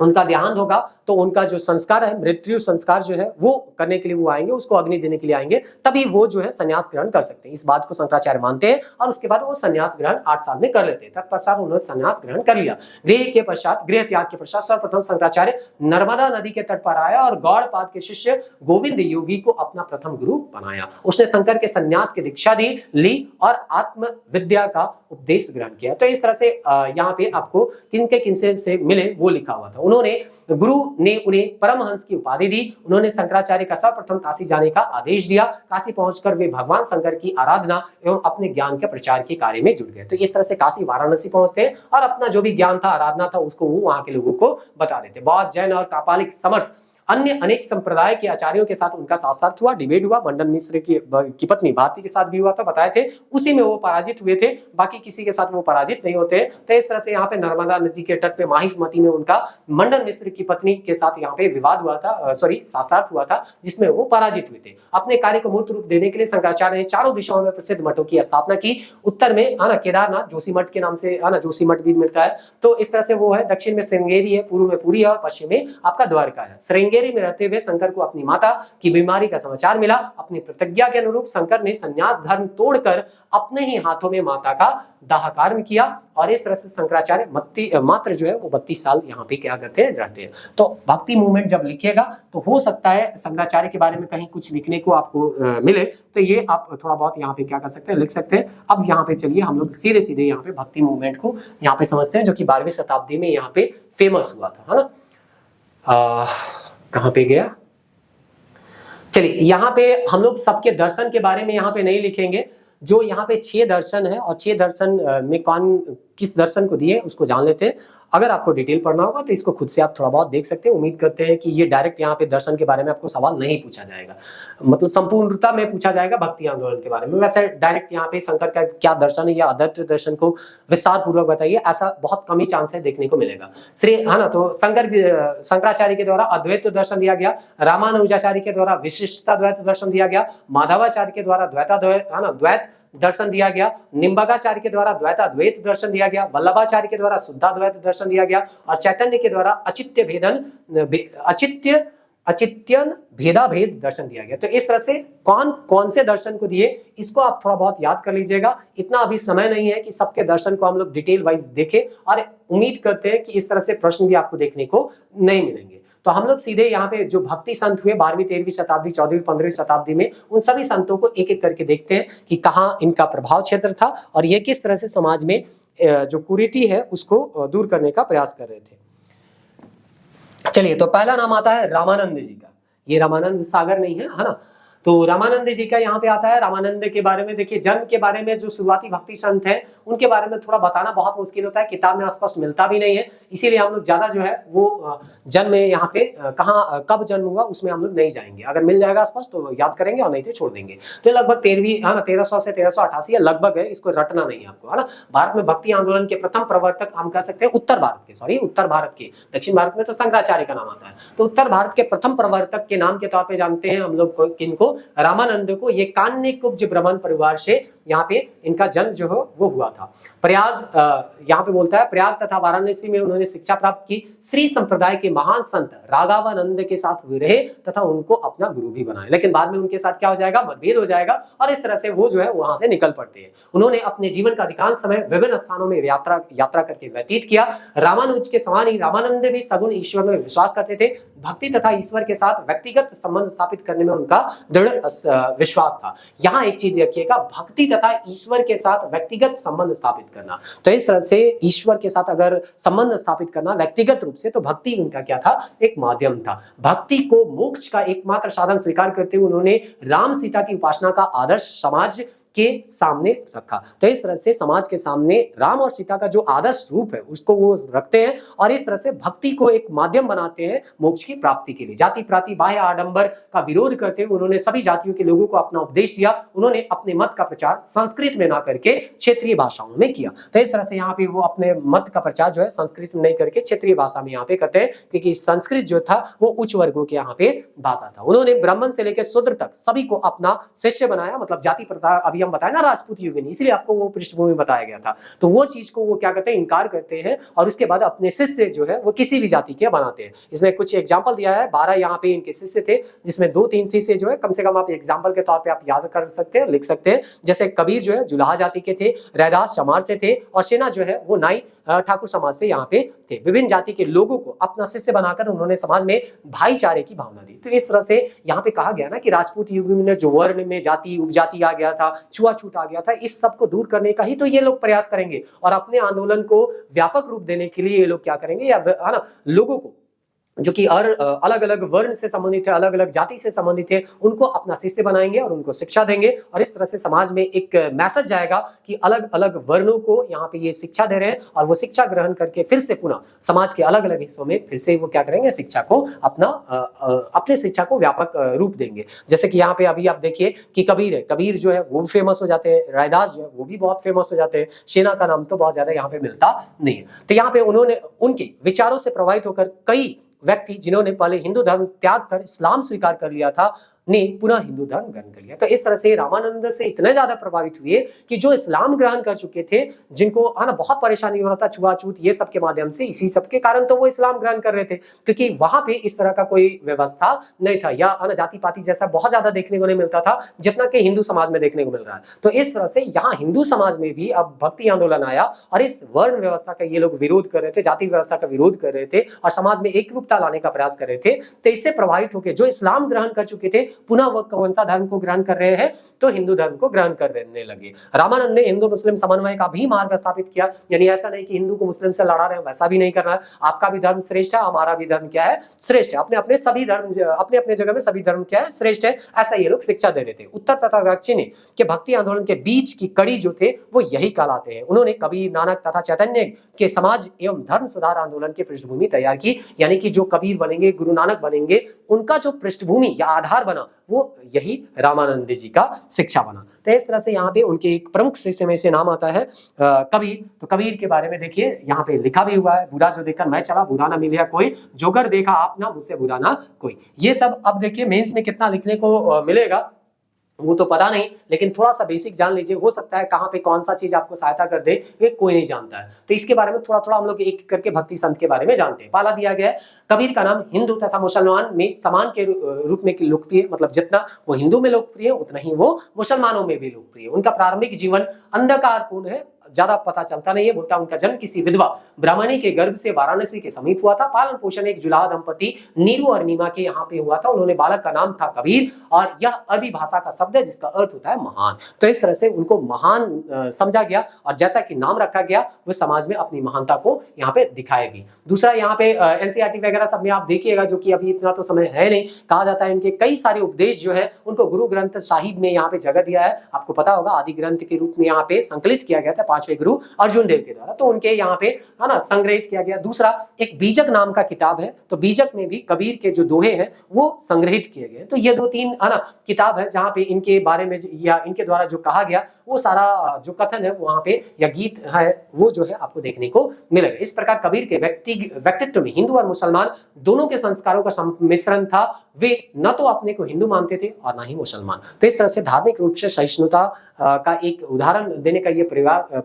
उनका देहांत होगा तो उनका जो संस्कार है, मृत्यु संस्कार जो है वो करने के लिए वो आएंगे, उसको अग्नि देने के लिए आएंगे, तभी वो जो है संन्यास ग्रहण कर सकते हैं। इस बात को शंकराचार्य मानते हैं और उसके बाद वो संन्यास ग्रहण 8 साल में कर लेते हैं। तत्पश्चात उन्होंने संन्यास ग्रहण कर लिया। गृह त्याग के पश्चात सर्वप्रथम शंकराचार्य नर्मदा नदी के तट पर आया और गौड़पाद के शिष्य गोविंद योगी को अपना प्रथम गुरु बनाया। उसने शंकर के संन्यास की दीक्षा ली और आत्म विद्या का उपदेश ग्रहण किया। तो इस तरह से यहाँ पे आपको किनके से मिले वो लिखा हुआ था। उन्होंने गुरु ने उन्हें परमहंस की उपाधि दी। उन्होंने शंकराचार्य का सर्वप्रथम काशी जाने का आदेश दिया। काशी पहुंचकर वे भगवान शंकर की आराधना एवं अपने ज्ञान के प्रचार के कार्य में जुट गए। तो इस तरह से काशी वाराणसी पहुंचते हैं और अपना जो भी ज्ञान था, आराधना था, उसको वो वहां के लोगों को बता देते। बौद्ध, जैन और कापालिक समर्थ अन्य अनेक संप्रदाय के आचार्यों के साथ उनका शास्त्रार्थ हुआ, डिबेट हुआ। मंडन मिश्र की पत्नी भारती के साथ भी हुआ था, बताए थे। उसी में वो पराजित हुए थे, बाकी किसी के साथ वो पराजित नहीं होते। तो इस तरह से यहाँ पे नर्मदा नदी के तट पे माहिष्मती में उनका मंडन मिश्र की पत्नी के साथ यहाँ पे विवाद हुआ था, शास्त्रार्थ हुआ था, जिसमें वो पराजित हुए थे। अपने कार्य को मूर्त रूप देने के लिए शंकराचार्य ने चारों दिशाओं में प्रसिद्ध मठों की स्थापना की। उत्तर में आना केदारनाथ जोशी मठ के नाम से आना जोशी मठ भी मिलता है। तो इस तरह से वो है। दक्षिण में श्रृंगेरी है, पूर्व में पुरी है और पश्चिम में आपका द्वारका है। श्रृंगेरी में रहते हुए शंकर को अपनी माता की बीमारी का समाचार मिला। अपनी प्रतिज्ञा के अनुरूप शंकर ने संन्यास धर्म तोड़कर अपने ही हाथों में माता का दाह कर्म किया और इस तरह से शंकराचार्य मात्र जो है वो 32 साल यहाँ पे क्या करते हैं, रहते हैं। तो भक्ति मूवमेंट जब लिखिएगा तो हो सकता है शंकराचार्य के बारे में कहीं कुछ लिखने को आपको मिले, तो ये आप थोड़ा बहुत यहाँ पे क्या कर सकते हैं, लिख सकते हैं। अब यहाँ पे चलिए हम लोग सीधे सीधे यहाँ पे भक्ति मूवमेंट को यहाँ पे समझते हैं, जो कि 12वीं शताब्दी में यहाँ पे फेमस हुआ था, है ना। कहाँ पे गया, चलिए यहाँ पे हम लोग सबके दर्शन के बारे में यहाँ पे नहीं लिखेंगे। जो यहाँ पे 6 दर्शन है और 6 दर्शन में कौन किस दर्शन को दिए उसको जान लेते हैं। अगर आपको डिटेल पढ़ना होगा तो इसको खुद से आप थोड़ा बहुत देख सकते हैं। उम्मीद करते हैं कि ये डायरेक्ट यहाँ पे दर्शन के बारे में आपको सवाल नहीं पूछा जाएगा, मतलब संपूर्णता में पूछा जाएगा भक्ति आंदोलन के बारे में। वैसे डायरेक्ट यहाँ पे शंकर का क्या दर्शन है या अद्वैत दर्शन को विस्तार पूर्वक बताइए, ऐसा बहुत कम ही चांस है देखने को मिलेगा। है ना। तो शंकराचार्य के द्वारा अद्वैत दर्शन दिया गया, रामानुजाचार्य के द्वारा विशिष्टता द्वैत दर्शन दिया गया, माधवाचार्य के द्वारा द्वैत दर्शन दिया गया, निम्बकाचार्य के द्वारा द्वैताद्वैत दर्शन दिया गया, वल्लभाचार्य के द्वारा शुद्धाद्वैत दर्शन दिया गया और चैतन्य के द्वारा अचित्यन भेदाभेद दर्शन दिया गया। तो इस तरह से कौन कौन से दर्शन को दिए इसको आप थोड़ा बहुत याद कर लीजिएगा। इतना अभी समय नहीं है कि सबके दर्शन को हम लोग डिटेल वाइज देखें और उम्मीद करते हैं कि इस तरह से प्रश्न भी आपको देखने को नहीं मिलेंगे। तो हम लोग सीधे यहाँ पे जो भक्ति संत हुए 12वीं 13वीं शताब्दी 14वीं 15वीं शताब्दी में, उन सभी संतों को एक एक करके देखते हैं कि कहाँ इनका प्रभाव क्षेत्र था और ये किस तरह से समाज में जो कुरीति है उसको दूर करने का प्रयास कर रहे थे। चलिए, तो पहला नाम आता है रामानंद जी का। ये रामानंद सागर नहीं है, है ना। तो रामानंद जी का यहाँ पे आता है। रामानंद के बारे में देखिए, जन्म के बारे में जो शुरुआती भक्ति संत हैं उनके बारे में थोड़ा बताना बहुत मुश्किल होता है, किताब में स्पष्ट मिलता भी नहीं है, इसीलिए हम लोग ज्यादा जो है वो जन्म में यहाँ पे कहाँ कब जन्म हुआ उसमें हम लोग नहीं जाएंगे। अगर मिल जाएगा स्पष्ट तो याद करेंगे और नहीं तो छोड़ देंगे। तो लगभग 1300 से 1388 लगभग है, इसको रटना नहीं है आपको, है ना। भारत में भक्ति आंदोलन के प्रथम प्रवर्तक हम कह सकते हैं उत्तर भारत के, दक्षिण भारत में तो शंकराचार्य का नाम आता है। तो उत्तर भारत के प्रथम प्रवर्तक के नाम के तौर पर जानते हैं हम लोग किनको, रामानंद को। ये कान्य कुब्ज ब्राह्मण परिवार से यहाँ पे इनका जन्म जो है वो हुआ था। प्रयाग यहाँ पे बोलता है, प्रयाग तथा वाराणसी में उन्होंने शिक्षा प्राप्त की। श्री संप्रदाय के महान संत राघवानंद के साथ हुए रहे तथा उनको अपना गुरु भी बनाए, लेकिन बाद में उनके साथ क्या हो जाएगा, मतभेद हो जाएगा और इस तरह से वो जो है वहां से निकल पड़ते हैं। उन्होंने अपने जीवन का अधिकांश समय विभिन्न स्थानों में यात्रा करके व्यतीत किया। रामानुज के समान ही रामानंद भी सगुण ईश्वर में विश्वास करते थे। भक्ति तथा ईश्वर के साथ व्यक्तिगत संबंध स्थापित करने में उनका दृढ़ विश्वास था। यहाँ एक चीज देखिएगा, भक्ति तथा ईश्वर के साथ व्यक्तिगत संबंध स्थापित करना। तो इस तरह से ईश्वर के साथ अगर संबंध स्थापित करना व्यक्तिगत रूप से, तो भक्ति उनका क्या था, एक माध्यम था। भक्ति को मोक्ष का एकमात्र साधन स्वीकार करते हुए उन्होंने राम सीता की उपासना का आदर्श समाज के सामने रखा। तो इस तरह से समाज के सामने राम और सीता का जो आदर्श रूप है उसको वो रखते हैं और इस तरह से भक्ति को एक माध्यम बनाते हैं मोक्ष की प्राप्ति के लिए। जाति प्राति बाह्य आडंबर का विरोध करते हुए उन्होंने सभी जातियों के लोगों को अपना उपदेश दिया। उन्होंने अपने मत का प्रचार संस्कृत में ना करके क्षेत्रीय भाषाओं में किया। तो इस तरह से यहाँ पे वो अपने मत का प्रचार जो है संस्कृत में नहीं करके क्षेत्रीय भाषा में यहाँ पे करते हैं, क्योंकि संस्कृत जो था वो उच्च वर्गों के यहाँ पे भाषा था। उन्होंने ब्राह्मण से लेकर शूद्र तक सभी को अपना शिष्य बनाया। मतलब जाति प्रथा अभी हम बताए ना राजपूत युग में, इसलिए आपको वो पृष्ठभूमि बताया गया था। तो वो चीज को वो क्या करते हैं, इनकार करते हैं और उसके बाद अपने शिष्य जो है वो किसी भी जाति के बनाते हैं। इसमें कुछ एग्जांपल दिया है, 12 यहाँ पे इनके शिष्य थे, जिसमें 2-3 शिष्य जो है कम से कम आप एग्जांपल के तौर पे आप याद कर सकते हैं, लिख सकते हैं। जैसे कबीर जो है जुलाहा जाति के थे, रैदास चमार से थे और सेना जो है वो नाई ठाकुर समाज से यहाँ पे थे। विभिन्न जाति के लोगों को अपना शिष्य बनाकर उन्होंने समाज में भाईचारे की भावना दी। तो इस तरह से यहाँ पे कहा गया ना कि राजपूत युग में जो वर्ण में जाति उपजाति आ गया था, छुआछूत आ गया था, इस सब को दूर करने का ही तो ये लोग प्रयास करेंगे और अपने आंदोलन को व्यापक रूप देने के लिए ये लोग क्या करेंगे, या है ना, लोगों को जो कि अलग अलग वर्ण से संबंधित है, अलग अलग जाति से संबंधित है, उनको अपना शिष्य बनाएंगे और उनको शिक्षा देंगे और इस तरह से समाज में एक मैसेज जाएगा कि अलग अलग वर्णों को यहाँ पे ये शिक्षा दे रहे हैं और वो शिक्षा ग्रहण करके फिर से पुनः समाज के अलग अलग हिस्सों में फिर से वो क्या करेंगे, शिक्षा को अपने शिक्षा को व्यापक रूप देंगे। जैसे कि यहाँ पे अभी आप देखिए कि कबीर है, कबीर जो है वो फेमस हो जाते हैं, रैदास जो है वो भी बहुत फेमस हो जाते हैं, सेना का नाम तो बहुत ज्यादा यहाँ पे मिलता नहीं है। तो यहाँ पे उन्होंने उनके विचारों से प्रभावित होकर कई व्यक्ति जिन्होंने पहले हिंदू धर्म त्याग कर इस्लाम स्वीकार कर लिया था ने पुनः हिंदू धर्म ग्रहण कर लिया। तो इस तरह से रामानंद से इतने ज्यादा प्रभावित हुए कि जो इस्लाम ग्रहण कर चुके थे, जिनको है ना बहुत परेशानी हो रहा था, छुआछूत ये सब के माध्यम से, इसी सब के कारण तो वो इस्लाम ग्रहण कर रहे थे, क्योंकि वहां पे इस तरह का कोई व्यवस्था नहीं था या है ना जाति पाति जैसा बहुत ज्यादा देखने को नहीं मिलता था जितना कि हिंदू समाज में देखने को मिल रहा है। तो इस तरह से यहाँ हिंदू समाज में भी अब भक्ति आंदोलन आया और इस वर्ण व्यवस्था का ये लोग विरोध कर रहे थे, जाति व्यवस्था का विरोध कर रहे थे और समाज में एक रूपता लाने का प्रयास कर रहे थे। तो इससे प्रभावित होकर जो इस्लाम ग्रहण कर चुके थे पुनः वह कौन सा धर्म को ग्रहण कर रहे हैं, तो हिंदू धर्म को ग्रहण करने लगे। रामानंद ने हिंदू मुस्लिम समन्वय का भी मार्ग स्थापित किया, यानी ऐसा नहीं कि हिंदू को मुस्लिम से लड़ा रहे हैं, वैसा भी नहीं करना है। आपका भी धर्म श्रेष्ठ है, हमारा भी धर्म क्या है, श्रेष्ठ है। अपने अपने सभी धर्म अपने अपने जगह में सभी धर्म क्या है, श्रेष्ठ है, ऐसा ये लोग शिक्षा दे रहे थे। उत्तर तथा दक्षिण के भक्ति आंदोलन के बीच की कड़ी जो थे वो यही कहलाते हैं। उन्होंने कबीर, नानक तथा चैतन्य के समाज एवं धर्म सुधार आंदोलन की पृष्ठभूमि तैयार की, यानी कि जो कबीर बनेंगे, गुरु नानक बनेंगे, उनका जो पृष्ठभूमि या आधार बना वो यही रामानंद जी का शिक्षा बना। तो इस तरह से यहाँ पे उनके एक प्रमुख शिष्य में से नाम आता है कबीर। तो कबीर के बारे में देखिए यहाँ पे लिखा भी हुआ है, बुरा जो देखकर मैं चला, बुरा ना मिलिया कोई, जोकर देखा आप ना, मुझसे बुरा ना कोई। ये सब अब देखिए मेंस में कितना लिखने को मिलेगा, वो तो पता नहीं, लेकिन थोड़ा सा बेसिक जान लीजिए। हो सकता है कहाँ पे कौन सा चीज आपको सहायता कर दे, ये कोई नहीं जानता है। तो इसके बारे में थोड़ा थोड़ा हम लोग एक करके भक्ति संत के बारे में जानते हैं। पहला दिया गया है, कबीर का नाम हिंदू तथा मुसलमान में समान के रूप में लोकप्रिय, मतलब जितना वो हिंदू में लोकप्रिय है उतना ही वो मुसलमानों में भी लोकप्रिय है। उनका प्रारंभिक जीवन अंधकारपूर्ण है, ज्यादा पता चलता नहीं है। बोलता उनका जन्म किसी विधवा ब्राह्मणी के गर्भ से वाराणसी के समीप हुआ था। पालन पोषण एक जुलाहा दंपति नीरू और नीमा के यहाँ पे हुआ था। उन्होंने बालक का नाम था कबीर, और यह अरबी भाषा का शब्द है जिसका अर्थ होता है महान। तो इस तरह से उनको महान समझा गया, और जैसा कि नाम रखा गया वो समाज में अपनी महानता को यहाँ पे दिखाएगी। दूसरा यहाँ पे एनसीईआरटी वगैरह सब में आप देखिएगा, जो कि अभी इतना तो समय है नहीं, कहा जाता है इनके कई सारे उपदेश जो है उनको गुरु ग्रंथ साहिब में यहाँ पे जगह दिया है। आपको पता होगा आदि ग्रंथ के रूप में यहाँ पे संकलित किया गया था पांचवें गुरु अर्जुन देव के द्वारा, तो उनके यहाँ पे है ना संग्रहित किया गया। दूसरा एक बीजक नाम का किताब है, तो बीजक में भी कबीर के जो दोहे हैं वो संग्रहित किए गए। तो ये 2-3 है ना किताब है जहाँ पे इनके बारे में या इनके द्वारा जो कहा गया वो सारा जो कथन है वहां पे या गीत है वो जो है आपको देखने को मिलेगा। इस प्रकार कबीर के व्यक्तित्व में हिंदू और मुसलमान दोनों के संस्कारों का मिश्रण था। वे न तो अपने को हिंदू मानते थे और ना ही मुसलमान। तो इस तरह से धार्मिक रूप से सहिष्णुता का एक उदाहरण देने का ये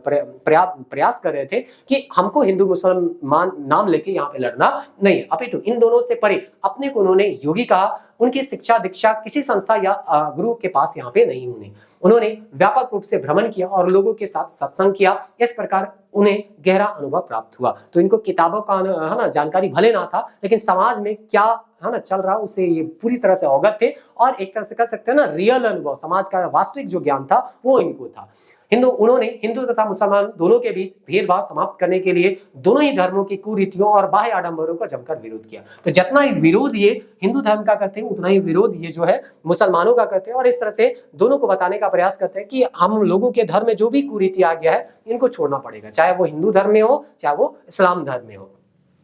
प्रयास कर रहे थे कि हमको हिंदू मुसलमान नाम लेके यहाँ पे लड़ना नहीं है, अपितु इन दोनों से परे अपने को उन्होंने योगी कहा। उनकी शिक्षा दीक्षा किसी संस्था या गुरु के पास यहाँ पे नहीं होनी। उन्होंने व्यापक रूप से भ्रमण किया और लोगों के साथ सत्संग किया। इस प्रकार उन्हें गहरा अनुभव प्राप्त हुआ। तो इनको किताबों का है ना जानकारी भले ना था, लेकिन समाज में क्या है ना चल रहा उसे ये पूरी तरह से अवगत थे, और एक तरह से कह सकते हैं ना रियल अनुभव, समाज का वास्तविक जो ज्ञान था वो इनको था। उन्होंने हिंदू तथा मुसलमान दोनों के बीच भेदभाव समाप्त करने के लिए दोनों ही धर्मों की कुरीतियों और बाह्य आडंबरों का जमकर विरोध किया। तो जितना ही विरोध ये हिंदू धर्म का करते हैं उतना ही विरोध ये जो है मुसलमानों का करते हैं, और इस तरह से दोनों को बताने का प्रयास करते हैं कि हम लोगों के धर्म में जो भी कुरीति आ गया है इनको छोड़ना पड़ेगा, चाहे वो हिंदू धर्म में हो चाहे वो इस्लाम धर्म में हो।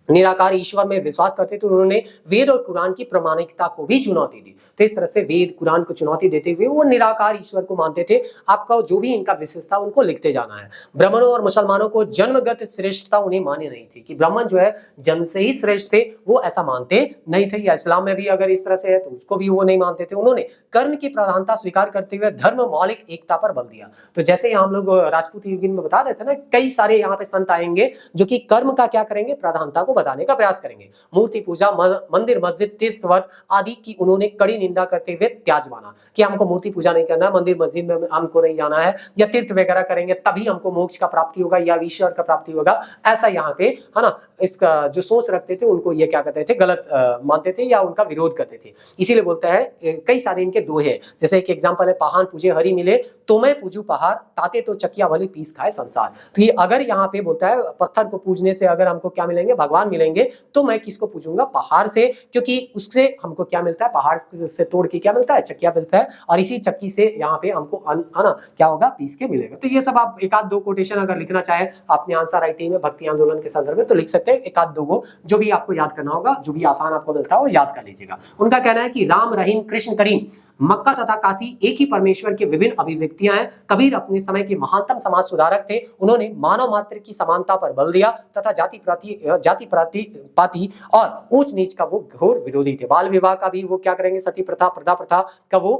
निराकार ईश्वर में विश्वास करते थे, उन्होंने वेद और कुरान की प्रामाणिकता को भी चुनौती दी। तो इस तरह से वेद कुरान को चुनौती देते हुए वो निराकार ईश्वर को मानते थे। आपका जो भी इनका विशेषता उनको लिखते जाना है। ब्राह्मणों और मुसलमानों को जन्मगत श्रेष्ठता उन्हें मान्य नहीं थी, कि ब्राह्मण जो है जन्म से ही श्रेष्ठ थे, वो ऐसा मानते नहीं थे। या इस्लाम में भी अगर इस तरह से है तो उसको भी वो नहीं मानते थे। उन्होंने कर्म की प्रधानता स्वीकार करते हुए धर्म मौलिक एकता पर बल दिया। तो जैसे हम लोग राजपूत युगीन में बता रहे थे ना, कई सारे यहाँ पे संत आएंगे जो कि कर्म का क्या करेंगे, प्रधानता को बताने का प्रयास करेंगे। मूर्ति पूजा, मंदिर मस्जिद तीर्थ व्रत आदि की उन्होंने कड़ी निंदा करते हुए त्याज माना, कि हमको मूर्ति पूजा नहीं करना, मंदिर मस्जिद में हमको नहीं जाना है, या तीर्थ वगैरह करेंगे तभी हमको मोक्ष का प्राप्ति होगा या ईश्वर का प्राप्ति होगा। ऐसा यहाँ पे है ना इसका जो सोच रखते थे उनको ये क्या कहते थे, गलत मानते थे या उनका विरोध करते थे। इसीलिए बोलता है कई सारे इनके दोहे, जैसे एक एग्जाम्पल है, पहाड़ पूजे हरि मिले तो मैं पूजू पहाड़, ताते तो चकिया भली पीस खाए संसार। तो ये अगर यहाँ पे बोलता है पत्थर को पूजने से अगर हमको क्या मिलेंगे, भगवान मिलेंगे, तो मैं किसको पूजूंगा, पहाड़ से, क्योंकि उससे हमको क्या मिलता है, पहाड़ से तोड़ के क्या मिलता है, चकिया मिलता है, और इसी चक्की से यहाँ पे हमको है ना क्या होगा, पीस के मिलेगा। तो ये सब आप एक आध दो कोटेशन अगर लिखना चाहे अपने आंसर राइटिंग में भक्ति आंदोलन के संदर्भ में तो लिख सकते हैं, एक आध दो गो जो भी आपको याद करना होगा, जो भी आसान आपको मिलता है वो याद कर लीजिएगा। उनका कहना है कि राम रहीम कृष्ण करीम मक्का तथा काशी एक ही परमेश्वर की विभिन्न अभिव्यक्तियां हैं। कबीर अपने समय के महानतम समाज सुधारक थे। उन्होंने मानव मात्र की समानता पर बल दिया तथा जाति पाति और ऊंच नीच का वो घोर विरोधी थे। बाल विवाह का भी वो क्या करेंगे, सती प्रथा, प्रदा प्रथा का वो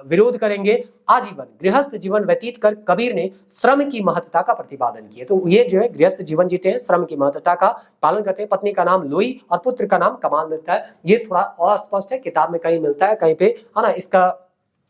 विरोध करेंगे। आजीवन गृहस्थ जीवन व्यतीत कर कबीर ने श्रम की महत्ता का प्रतिपादन किया। तो ये जो है गृहस्थ जीवन जीते हैं, श्रम की महत्ता का पालन करते हैं। पत्नी का नाम लोई और पुत्र का नाम कमाल मिलता है। ये थोड़ा अस्पष्ट है, किताब में कहीं मिलता है, कहीं पे है ना इसका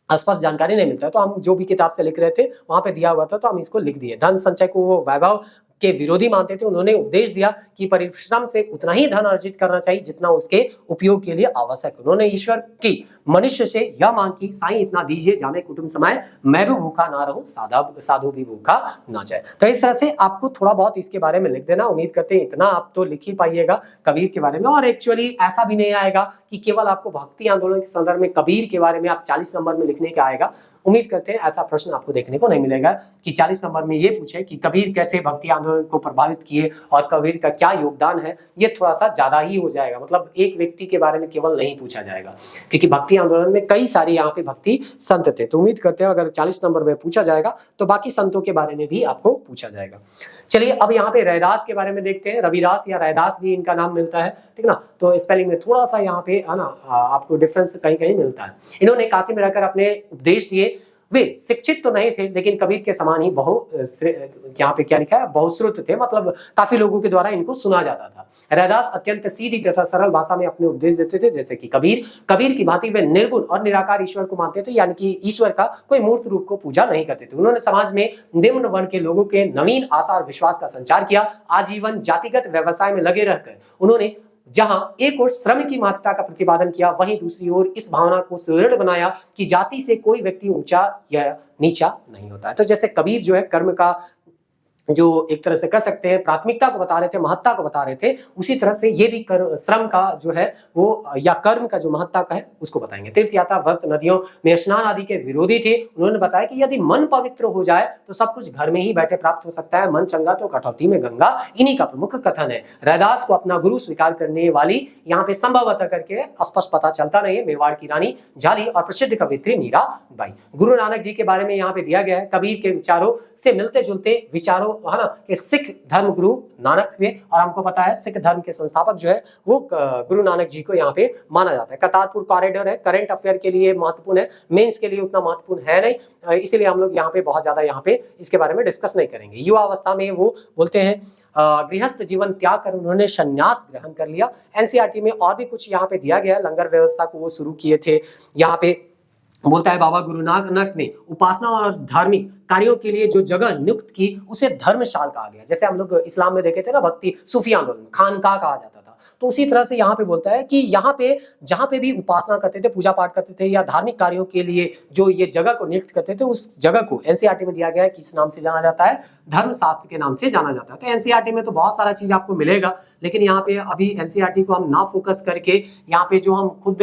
स्पष्ट जानकारी नहीं मिलता है। तो हम जो भी किताब से लिख रहे थे वहां पे दिया हुआ था तो हम इसको लिख दिए। धन संचय को वो वैभव के विरोधी मानते थे। उन्होंने उपदेश दिया कि परिश्रम से उतना ही धन अर्जित करना चाहिए जितना उसके उपयोग के लिए आवश्यक। उन्होंने ईश्वर की मनुष्य से यह मांग की, साईं इतना दीजिए जाने कुटुंब समय, मैं भी भूखा ना रहूं, साधु भी भूखा ना जाए। तो इस तरह से आपको थोड़ा बहुत इसके बारे में लिख देना। उम्मीद करते हैं इतना आप तो लिख ही पाइएगा कबीर के बारे में। और एक्चुअली ऐसा भी नहीं आएगा कि केवल आपको भक्ति आंदोलन के संदर्भ में कबीर के बारे में आप 40 नंबर में लिखने का आएगा। उम्मीद करते हैं ऐसा प्रश्न आपको देखने को नहीं मिलेगा कि 40 नंबर में ये पूछे कि कबीर कैसे भक्ति आंदोलन को प्रभावित किए और कबीर का क्या योगदान है। ये थोड़ा सा ज्यादा ही हो जाएगा, मतलब एक व्यक्ति के बारे में केवल नहीं पूछा जाएगा, क्योंकि भक्ति आंदोलन में कई सारे यहाँ पे भक्ति संत थे। तो उम्मीद करते हैं अगर 40 नंबर में पूछा जाएगा तो बाकी संतों के बारे में भी आपको पूछा जाएगा। चलिए अब यहाँ पे रैदास के बारे में देखते हैं। रविदास या रैदास भी इनका नाम मिलता है, ठीक ना। तो स्पेलिंग में थोड़ा सा यहाँ पे है ना आपको डिफरेंस कहीं कहीं मिलता है। इन्होंने काशी में रहकर अपने उपदेश दिए। वे शिक्षित तो नहीं थे, लेकिन कबीर के समान ही यहाँ पे क्या लिखा है, बहुश्रुत थे, मतलब काफी लोगों के द्वारा इनको सुना जाता था। रैदास अत्यंत सीधी तथा सरल भाषा में अपने उपदेश देते थे, जैसे कि कबीर की भांति वे निर्गुण और निराकार ईश्वर को मानते थे, यानी कि ईश्वर का कोई मूर्त रूप को पूजा नहीं करते थे। उन्होंने समाज में निम्न वर्ण के लोगों के नवीन आशा और विश्वास का संचार किया। आजीवन जातिगत व्यवसाय में लगे रहकर उन्होंने जहां एक ओर श्रम की महत्ता का प्रतिपादन किया, वहीं दूसरी ओर इस भावना को सुदृढ़ बनाया कि जाति से कोई व्यक्ति ऊंचा या नीचा नहीं होता है। तो जैसे कबीर जो है कर्म का जो एक तरह से कह सकते हैं प्राथमिकता को बता रहे थे, महत्ता को बता रहे थे, उसी तरह से ये भी श्रम का जो है वो या कर्म का जो महत्ता का है उसको बताएंगे। तीर्थयात्रा, व्रत, नदियों में स्नान आदि के विरोधी थे। उन्होंने बताया कि यदि मन पवित्र हो जाए तो सब कुछ घर में ही बैठे प्राप्त हो सकता है, मन चंगा तो कटौती में गंगा, इन्हीं का प्रमुख कथन है। रैदास को अपना गुरु स्वीकार करने वाली यहाँ पे संभवतः करके स्पष्ट पता चलता नहीं है, मेवाड़ की रानी झाली और प्रसिद्ध कवित्री मीरा बाई। गुरु नानक जी के बारे में यहाँ पे दिया गया है, कबीर के विचारों से मिलते जुलते विचारों है ना कि सिख धर्म गुरु नानक हुए, और हमको पता है सिख धर्म के संस्थापक जो है वो गुरु नानक जी को यहाँ पे माना जाता है। करतारपुर कॉरिडोर है, करंट अफेयर के लिए महत्वपूर्ण है, मेंस के लिए उतना महत्वपूर्ण है नहीं, इसीलिए हम लोग यहाँ पे बहुत ज्यादा यहाँ पे इसके बारे में डिस्कस नहीं करेंगे। युवा अवस्था में वो बोलते हैं गृहस्थ जीवन त्याग कर उन्होंने संन्यास ग्रहण कर लिया। एनसीईआरटी में और भी कुछ यहाँ पे दिया गया है, लंगर व्यवस्था को वो शुरू किए थे। यहाँ पे बोलता है बाबा गुरु नानक ने उपासना और धार्मिक कार्यों के लिए जो जगह नियुक्त की उसे धर्मशाल कहा गया। जैसे हम लोग इस्लाम में देखे थे ना, भक्ति सूफी आंदोलन खानका कहा जाता था, तो उसी तरह से यहाँ पे बोलता है कि यहाँ पे जहाँ पे भी उपासना करते थे, पूजा पाठ करते थे या धार्मिक कार्यों के लिए जो ये जगह को नियुक्त करते थे, उस जगह को एनसीईआरटी में दिया गया है, किस नाम से जाना जाता है, धर्मशास्त्र के नाम से जाना जाता है। तो एनसीईआरटी में तो बहुत सारा चीज आपको मिलेगा, लेकिन यहाँ पे अभी एनसीईआरटी को हम ना फोकस करके यहाँ पे जो हम खुद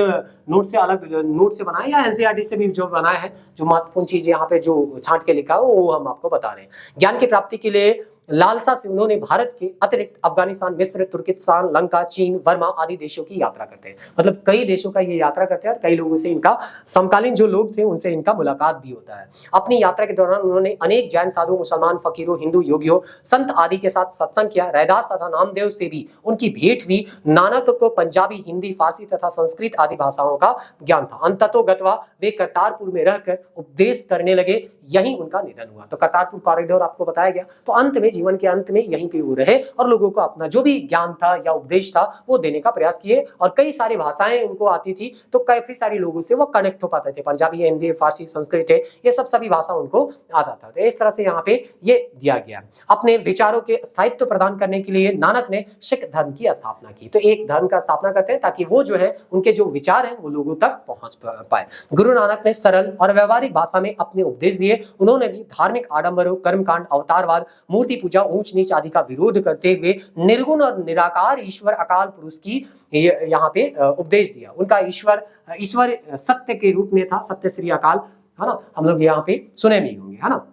नोट से अलग नोट से बनाए या एनसीईआरटी से भी जो बनाए हैं, जो महत्वपूर्ण चीज यहाँ पे जो छांट के लिखा है वो हम आपको बता रहे हैं। ज्ञान की प्राप्ति के लिए लालसा से उन्होंने भारत के अतिरिक्त अफगानिस्तान, मिस्र, तुर्किस्तान, लंका, चीन, वर्मा आदि देशों की यात्रा करते हैं। मतलब कई देशों का ये यात्रा करते हैं और कई लोगों से इनका समकालीन जो लोग थे उनसे इनका मुलाकात भी होता है। अपनी यात्रा के दौरान उन्होंने अनेक जैन साधु, मुसलमान, फकीरों, हिंदू योगियों, संत आदि के साथ सत्संग किया। रैदास तथा नामदेव से भी उनकी भेंट हुई। नानक को पंजाबी, हिंदी, फारसी तथा संस्कृत आदि भाषाओं का ज्ञान था। अंततोगत्वा वे करतारपुर में रहकर उपदेश करने लगे, यहीं उनका निधन हुआ। तो करतारपुर कॉरिडोर आपको बताया गया। तो अंत में जीवन के अंत में यहीं पे वो रहे और लोगों को अपना जो भी ज्ञान था या उपदेश था वो देने का प्रयास किए, और कई सारी भाषाएं उनको आती थी, तो काफी सारे लोगों से वो कनेक्ट हो पाते थे। पंजाबी, हिंदी, फारसी, संस्कृत है, ये सब सभी भाषा उनको आता था। तो इस तरह से यहाँ पे ये दिया गया। अपने विचारों के स्थायित्व प्रदान करने के लिए नानक ने सिख धर्म की स्थापना की। तो एक धर्म का स्थापना करते हैं ताकि वो जो है उनके जो विचार हैं वो लोगों तक पहुंच पाए। गुरु नानक ने सरल और व्यवहारिक भाषा में अपने उपदेश दिए। उन्होंने भी धार्मिक आडंबरों, कर्मकांड, अवतारवाद, मूर्ति पूजा, ऊंच नीच आदि का विरोध करते हुए निर्गुण और निराकार ईश्वर अकाल पुरुष की यहाँ पे उपदेश दिया। उनका ईश्वर सत्य के रूप में था, सत्य श्री अकाल, है ना, हम लोग यहाँ पे सुने भी होंगे, है ना।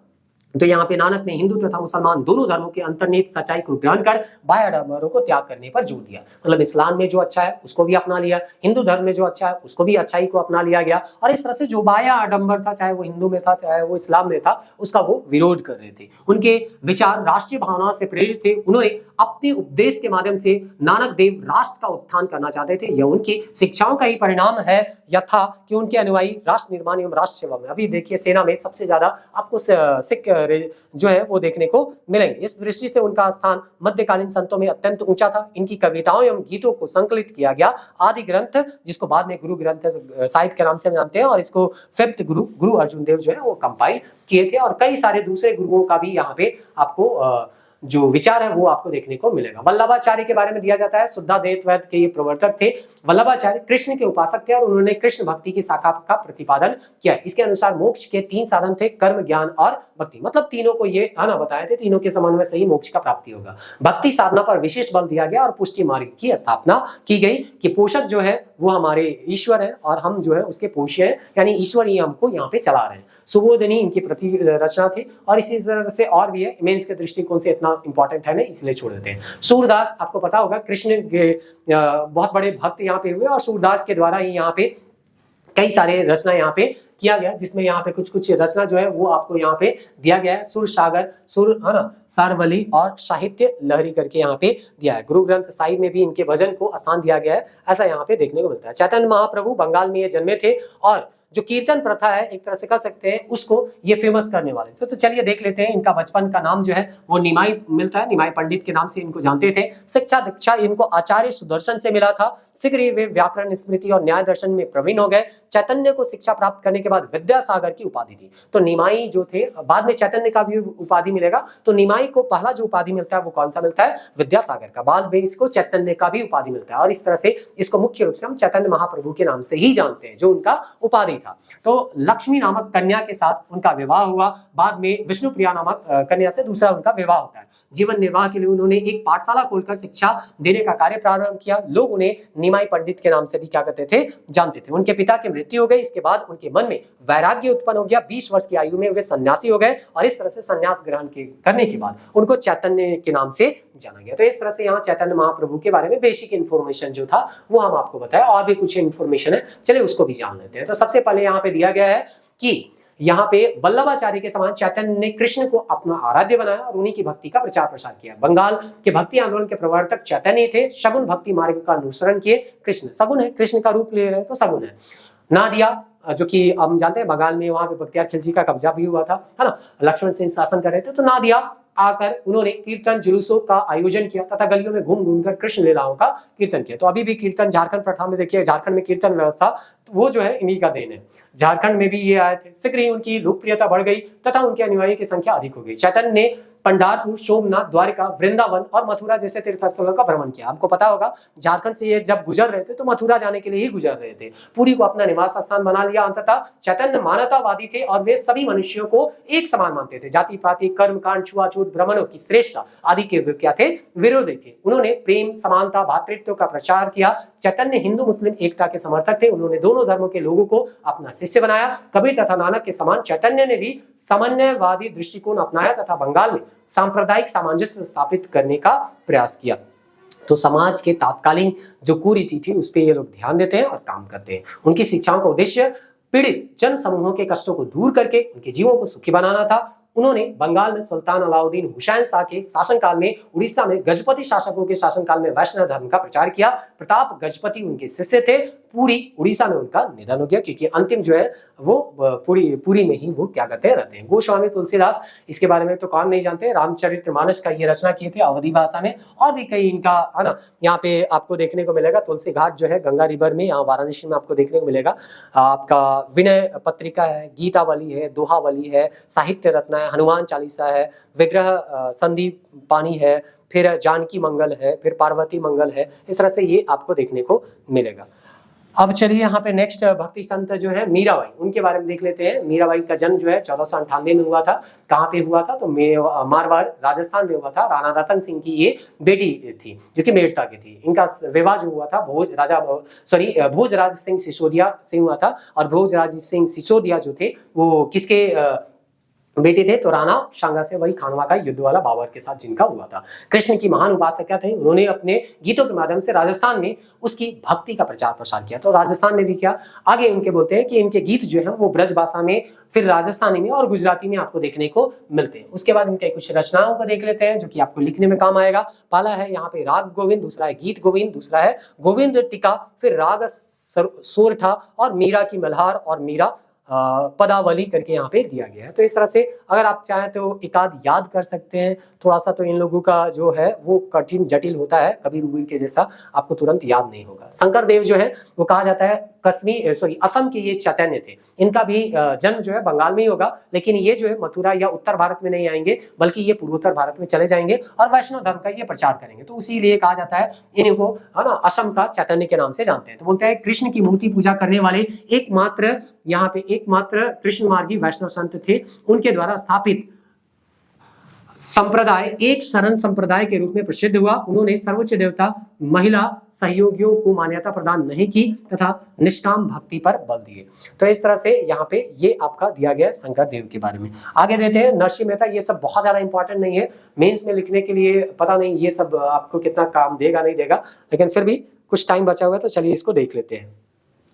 तो यहाँ पे नानक ने हिंदू तथा मुसलमान दोनों धर्मों के अंतर्निहित सच्चाई को ग्रहण कर बाह्य आडंबरों को त्याग करने पर जोर दिया। मतलब इस्लाम में जो अच्छा है उसको भी अपना लिया, हिंदू धर्म में जो अच्छा है उसको भी अच्छाई को अपना लिया गया, और इस तरह से जो बाह्य आडंबर था, चाहे वो हिंदू में था चाहे वो इस्लाम में था, उसका वो विरोध कर रहे थे। उनके विचार राष्ट्रीय भावनाओं से प्रेरित थे। उन्होंने अपने उपदेश के माध्यम से नानक देव राष्ट्र का उत्थान करना चाहते थे। यह उनकी शिक्षाओं का ही परिणाम है या था कि उनके अनुयायी राष्ट्र निर्माण एवं राष्ट्र सेवा में, अभी देखिए सेना में सबसे ज्यादा आपको सिख जो है वो देखने को मिलेंगे। इस दृष्टि से उनका स्थान मध्यकालीन संतों में अत्यंत ऊंचा था। इनकी कविताओं एवं गीतों को संकलित किया गया आदि ग्रंथ, जिसको बाद में गुरु ग्रंथ साहिब के नाम से जानते हैं, और इसको फिफ्थ गुरु अर्जुन देव जो है वो कंपाइल किए थे। और कई सारे दूसरे गुरुओं का भी यहाँ पे आपको जो विचार है वो आपको देखने को मिलेगा। वल्लभाचार्य के बारे में दिया जाता है, शुद्धाद्वैत के ये प्रवर्तक थे। वल्लभाचार्य कृष्ण के उपासक थे और उन्होंने कृष्ण भक्ति की शाखा का प्रतिपादन किया। इसके अनुसार मोक्ष के 3 साधन थे, कर्म, ज्ञान और भक्ति। मतलब तीनों को ये है ना बताए थे, तीनों के समन्वय से ही मोक्ष का प्राप्ति होगा। भक्ति साधना पर विशेष बल दिया गया और पुष्टि मार्ग की स्थापना की गई कि पोषक जो है वो हमारे ईश्वर है और हम जो है उसके पोष्य हैं, यानी ईश्वर ही हमको यहाँ पे चला रहे हैं। सुबोधनी इनकी प्रति रचना थी, और इसी तरह से और भी है, मेंस के दृष्टिकोण से इतना इंपॉर्टेंट है नहीं, इसलिए छोड़ देते हैं। सूरदास आपको पता होगा कृष्ण के बहुत बड़े भक्त यहाँ पे हुए, और सूरदास के द्वारा ही यहाँ पे कई सारे रचना यहाँ पे किया गया, जिसमें यहाँ पे कुछ रचना जो है वो आपको यहाँ पे दिया गया है। सुर सागर, सुर है ना, सारवली और साहित्य लहरी करके यहाँ पे दिया है। गुरु ग्रंथ साहिब में भी इनके भजन को स्थान दिया गया है, ऐसा यहाँ पे देखने को मिलता है। चैतन्य महाप्रभु बंगाल में ये जन्मे थे और जो कीर्तन प्रथा है एक तरह से कह सकते हैं उसको ये फेमस करने वाले थे। तो चलिए देख लेते हैं। इनका बचपन का नाम जो है वो निमाई मिलता है, निमाई पंडित के नाम से इनको जानते थे। शिक्षा दीक्षा इनको आचार्य सुदर्शन से मिला था। शीघ्र ही वे व्याकरण, स्मृति और न्याय दर्शन में प्रवीण हो गए। चैतन्य को शिक्षा प्राप्त करने के बाद विद्यासागर की उपाधि दी। तो निमाई जो थे, बाद में चैतन्य का भी उपाधि मिलेगा, तो निमाई को पहला जो उपाधि मिलता है वो कौन सा मिलता है? विद्यासागर का। बाद में इसको चैतन्य का भी उपाधि मिलता है और इस तरह से इसको मुख्य रूप से हम चैतन्य महाप्रभु के नाम से ही जानते हैं, जो उनका उपाधि था। तो लक्ष्मी नामक कन्या के साथ उनका विवाह हुआ। बाद में विष्णुप्रिया नामक कन्या से दूसरा उनका विवाह होता है। जीवन निर्वाह के लिए उन्होंने एक पाठशाला खोलकर शिक्षा देने का कार्य प्रारंभ किया। लोग उन्हें निमाई पंडित के नाम से भी क्या करते थे? जानते थे। उनके पिता की मृत्यु हो गई। इसके बाद उनके मन में वैराग्य उत्पन्न हो गया। 20 वर्ष की आयु में वे सन्यासी हो गए और इस तरह से सन्यास ग्रहण करने के बाद उनको चैतन्य के नाम से जाना गया। तो इस तरह से यहाँ चैतन्य महाप्रभु के बारे में बेसिक इन्फॉर्मेशन जो था वो हम आपको बताया। और भी कुछ इन्फॉर्मेशन है, चलिए उसको भी जान लेते हैं। तो सबसे पहले यहाँ पे दिया गया है कि यहाँ पे वल्लभाचार्य के समान चैतन्य ने कृष्ण को अपना आराध्य बनाया और उन्हीं की भक्ति का प्रचार प्रसार किया। बंगाल के भक्ति आंदोलन के प्रवर्तक चैतन्य थे। शगुन भक्ति मार्ग का अनुसरण किए। कृष्ण सगुन है, कृष्ण का रूप ले रहे हैं तो सगुन है। नादिया, जो कि हम जानते हैं बंगाल में वहां पे बख्तियार खिलजी का कब्जा भी हुआ था, है ना, लक्ष्मण सिंह शासन कर रहे थे। तो नादिया आकर उन्होंने कीर्तन जुलूसों का आयोजन किया तथा गलियों में घूम घूम कर कृष्ण लीलाओं का कीर्तन किया। तो अभी भी कीर्तन झारखंड प्रथा में देखिए, झारखंड में कीर्तन व्यवस्था वो जो है इन्हीं का देन है। झारखंड में भी ये आए थे। शीघ्र ही उनकी लोकप्रियता बढ़ गई तथा उनके अनुयायियों की संख्या अधिक हो गई। चैतन्य ने पंडारपुर, सोमनाथ, द्वारिका, वृंदावन और मथुरा जैसे तीर्थस्थलों का भ्रमण किया। आपको पता होगा झारखंड से ये जब गुजर रहे थे तो मथुरा जाने के लिए ही गुजर रहे थे। पुरी को अपना निवास स्थान बना लिया। अंततः चैतन्य मानवतावादी थे और वे सभी मनुष्यों को एक समान मानते थे। जाति पाति, कर्म कांड, छुआछूत, ब्राह्मणों की श्रेष्ठता आदि के वे क्या थे? विरोधी थे। उन्होंने प्रेम, समानता, भातृत्व का प्रचार किया। चैतन्य हिंदू मुस्लिम एकता के समर्थक थे। उन्होंने दोनों धर्मों के लोगों को अपना शिष्य बनाया। कबीर तथा नानक के समान चैतन्य ने भी समन्वयवादी दृष्टिकोण अपनाया तथा बंगाल में सांप्रदायिक सामंजस्य स्थापित करने का प्रयास किया। तो समाज के तात्कालीन जो कुरीति थी उस पर ये लोग ध्यान देते हैं और काम करते हैं। उनकी शिक्षाओं का उद्देश्य पीड़ित जन समूहों के कष्टों को दूर करके उनके जीवों को सुखी बनाना था। उन्होंने बंगाल में सुल्तान अलाउद्दीन हुसैन शाह के शासनकाल में, उड़ीसा में गजपति शासकों के शासनकाल में वैष्णव धर्म का प्रचार किया। प्रताप गजपति उनके शिष्य थे। पूरी उड़ीसा में उनका निधन हो गया क्योंकि अंतिम जो है वो पूरी में ही वो क्या करते रहते हैं। गोस्वामी तुलसीदास, इसके बारे में तो कौन नहीं जानते, रामचरितमानस का ये रचना किए थे अवधी भाषा में। और भी कई इनका, है ना, यहाँ पे आपको देखने को मिलेगा। तुलसी घाट जो है गंगा रिवर में, यहाँ वाराणसी में आपको देखने को मिलेगा। आपका विनय पत्रिका है, गीतावली है, दोहावली है, साहित्य रत्न है, हनुमान चालीसा है, विग्रह संधि पानी है, फिर जानकी मंगल है, फिर पार्वती मंगल है। इस तरह से ये आपको देखने को मिलेगा। अब चलिए यहाँ पे नेक्स्ट भक्ति संत जो है मीराबाई, उनके बारे में देख लेते हैं। मीराबाई का जन्म जो है 1498 में हुआ था। कहाँ पे हुआ था? तो मारवाड़ राजस्थान में हुआ था। राणा रतन सिंह की ये बेटी थी जो कि मेड़ता की थी। इनका विवाह जो हुआ था भोजराज सिंह सिसोदिया से हुआ था। और भोजराज सिंह सिसोदिया जो थे वो किसके बेटे थे? तो राणा शांगा से, वही खानवा का युद्ध वाला बाबर के साथ जिनका हुआ था। कृष्ण की महान उपासक थे। उन्होंने अपने गीतों के माध्यम से राजस्थान में उसकी भक्ति का प्रचार प्रसार किया। तो राजस्थान में भी क्या, आगे उनके बोलते हैं कि इनके गीत जो है वो ब्रज भाषा में, फिर राजस्थानी में और गुजराती में आपको देखने को मिलते हैं। उसके बाद इनके कुछ रचनाओं को देख लेते हैं जो कि आपको लिखने में काम आएगा। पहला है यहाँ पे राग गोविंद, दूसरा है गीत गोविंद, दूसरा है गोविंद टीका, फिर राग सोरठा और मीरा की मल्हार और मीरा पदावली करके यहाँ पे दिया गया है। तो इस तरह से अगर आप चाहें तो एकाध याद कर सकते हैं। थोड़ा सा तो इन लोगों का जो है वो कठिन जटिल होता है, कबीर उबीर के जैसा आपको तुरंत याद नहीं होगा। शंकर देव जो है वो कहा जाता है असम के ये चैतन्य थे। इनका भी जन्म जो है बंगाल में ही होगा, लेकिन ये जो है मथुरा या उत्तर भारत में नहीं आएंगे बल्कि ये पूर्वोत्तर भारत में चले जाएंगे और वैष्णव धर्म का ये प्रचार करेंगे। तो इसीलिए कहा जाता है इनको, है ना, असम का चैतन्य के नाम से जानते हैं। तो बोलते हैं कृष्ण की मूर्ति पूजा करने वाले एकमात्र कृष्ण मार्गी वैष्णव संत थे। उनके द्वारा स्थापित संप्रदाय एक शरण संप्रदाय के रूप में प्रसिद्ध हुआ। उन्होंने सर्वोच्च देवता महिला सहयोगियों को मान्यता प्रदान नहीं की तथा निष्काम भक्ति पर बल दिए। तो इस तरह से यहाँ पे ये आपका दिया गया शंकर देव के बारे में। आगे देते हैं नरसिंह मेहता। ये सब बहुत ज्यादा इंपॉर्टेंट नहीं है मेंस में लिखने के लिए, पता नहीं ये सब आपको कितना काम देगा नहीं देगा, लेकिन फिर भी कुछ टाइम बचा हुआ है तो चलिए इसको देख लेते हैं।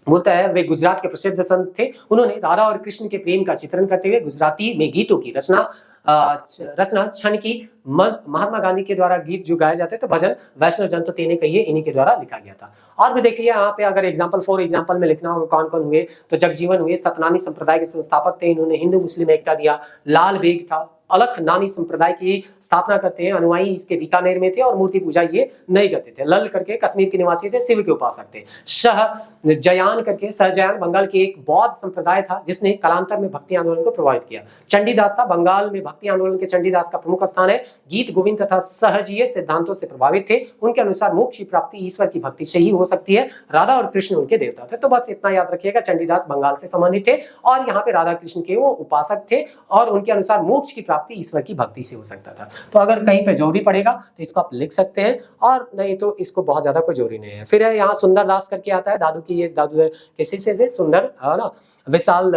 बोलता है वे गुजरात के प्रसिद्ध संत थे। उन्होंने राधा और कृष्ण के प्रेम का चित्रण करते हुए गुजराती में गीतों की रचना रचना छन की महात्मा गांधी के द्वारा गीत जो गाए जाते थे, भजन वैष्णव जन तो तेने कहिए, इन्हीं के द्वारा लिखा गया था। और भी देखिए यहाँ पे अगर फॉर एग्जाम्पल में लिखना होगा कौन कौन हुए, तो जगजीवन हुए, सतनामी संप्रदाय के संस्थापक थे, इन्होंने हिंदू मुस्लिम एकता दिया। लाल बेग था, अलख नामी संप्रदाय की स्थापना करते हैं, अनुयायी इसके बीकानेर में थे और मूर्ति पूजा ये नहीं करते थे। लल करके कश्मीर के निवासी थे, शिव के उपासक थे। सहजयान करके, सहजयान बंगाल के एक बौद्ध संप्रदाय था जिसने कालांतर में भक्ति आंदोलन को प्रभावित किया। चंडीदास था, बंगाल में भक्ति आंदोलन के चंडीदास का प्रमुख स्थान है। गीत गोविंद तथा सहजीय सिद्धांतों से प्रभावित थे। उनके अनुसार मोक्ष की प्राप्ति ईश्वर की भक्ति से ही हो सकती है। राधा और कृष्ण उनके देवता थे। तो बस इतना याद रखिएगा, चंडीदास बंगाल से संबंधित थे और यहाँ पे राधा कृष्ण के वो उपासक थे और उनके अनुसार मोक्ष की प्राप्ति ईश्वर की भक्ति से हो सकता था। तो अगर कहीं पे जरूरी पड़ेगा तो इसको आप लिख सकते हैं और नहीं तो इसको बहुत ज्यादा कोई जरूरी नहीं है। फिर यहाँ सुंदर दास करके आता है, दादू की, ये दादू किसी से थे, सुंदर है ना, विशाल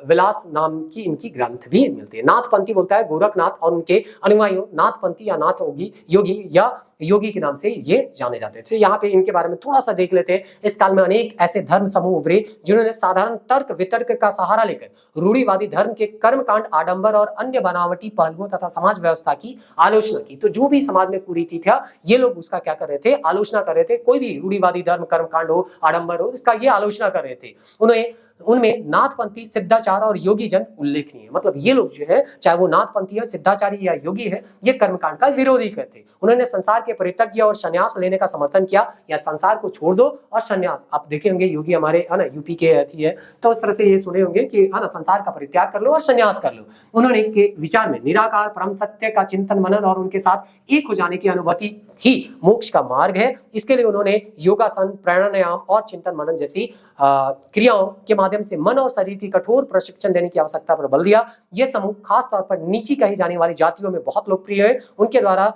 विलास नाम की इनकी ग्रंथ भी मिलती है। नाथपंथी बोलता है गोरखनाथ और उनके अनुयायियों, नाथपंथी या नाथ योगी या योगी के नाम से ये जाने जाते थे। यहाँ पे इनके बारे में थोड़ा सा देख लेते हैं। इस काल में अनेक ऐसे धर्म समूह उभरे जिन्होंने साधारण तर्क वितर्क का सहारा लेकर रूढ़िवादी धर्म के कर्मकांड, आडंबर और अन्य बनावटी पहलुओं तथा समाज व्यवस्था की आलोचना की। तो जो भी समाज में कुरीति था, ये लोग उसका क्या कर रहे थे, आलोचना कर रहे थे। कोई भी रूढ़िवादी धर्म, कर्मकांड हो, आडंबर हो, इसका ये आलोचना कर रहे थे। उनमें नाथपंथी, सिद्धाचार और योगी जन उल्लेखनीय है। मतलब ये लोग जो है, चाहे वो नाथपंथी है, सिद्धाचारी या योगी है, ये कर्मकांड का विरोधी करते। उन्होंने संसार के परित्यज्य और संन्यास लेने का समर्थन किया, या संसार को छोड़ दो और संन्यास। आप देखे होंगे योगी हमारे है ना यूपी के थी है, तो उस तरह से ये सुने होंगे कि है ना संसार का परित्याग कर लो और संन्यास कर लो। उन्होंने के विचार में निराकार परम सत्य का चिंतन मनन और उनके साथ एक हो जाने की अनुभूति ही मोक्ष का मार्ग है। इसके लिए उन्होंने योगासन, प्राणायाम और चिंतन मनन जैसी क्रियाओं के माध्यम से मन और शरीर की कठोर प्रशिक्षण देने की आवश्यकता पर बल दिया। ये समूह खास तौर पर नीची कही जाने वाली जातियों में बहुत लोकप्रिय है। उनके द्वारा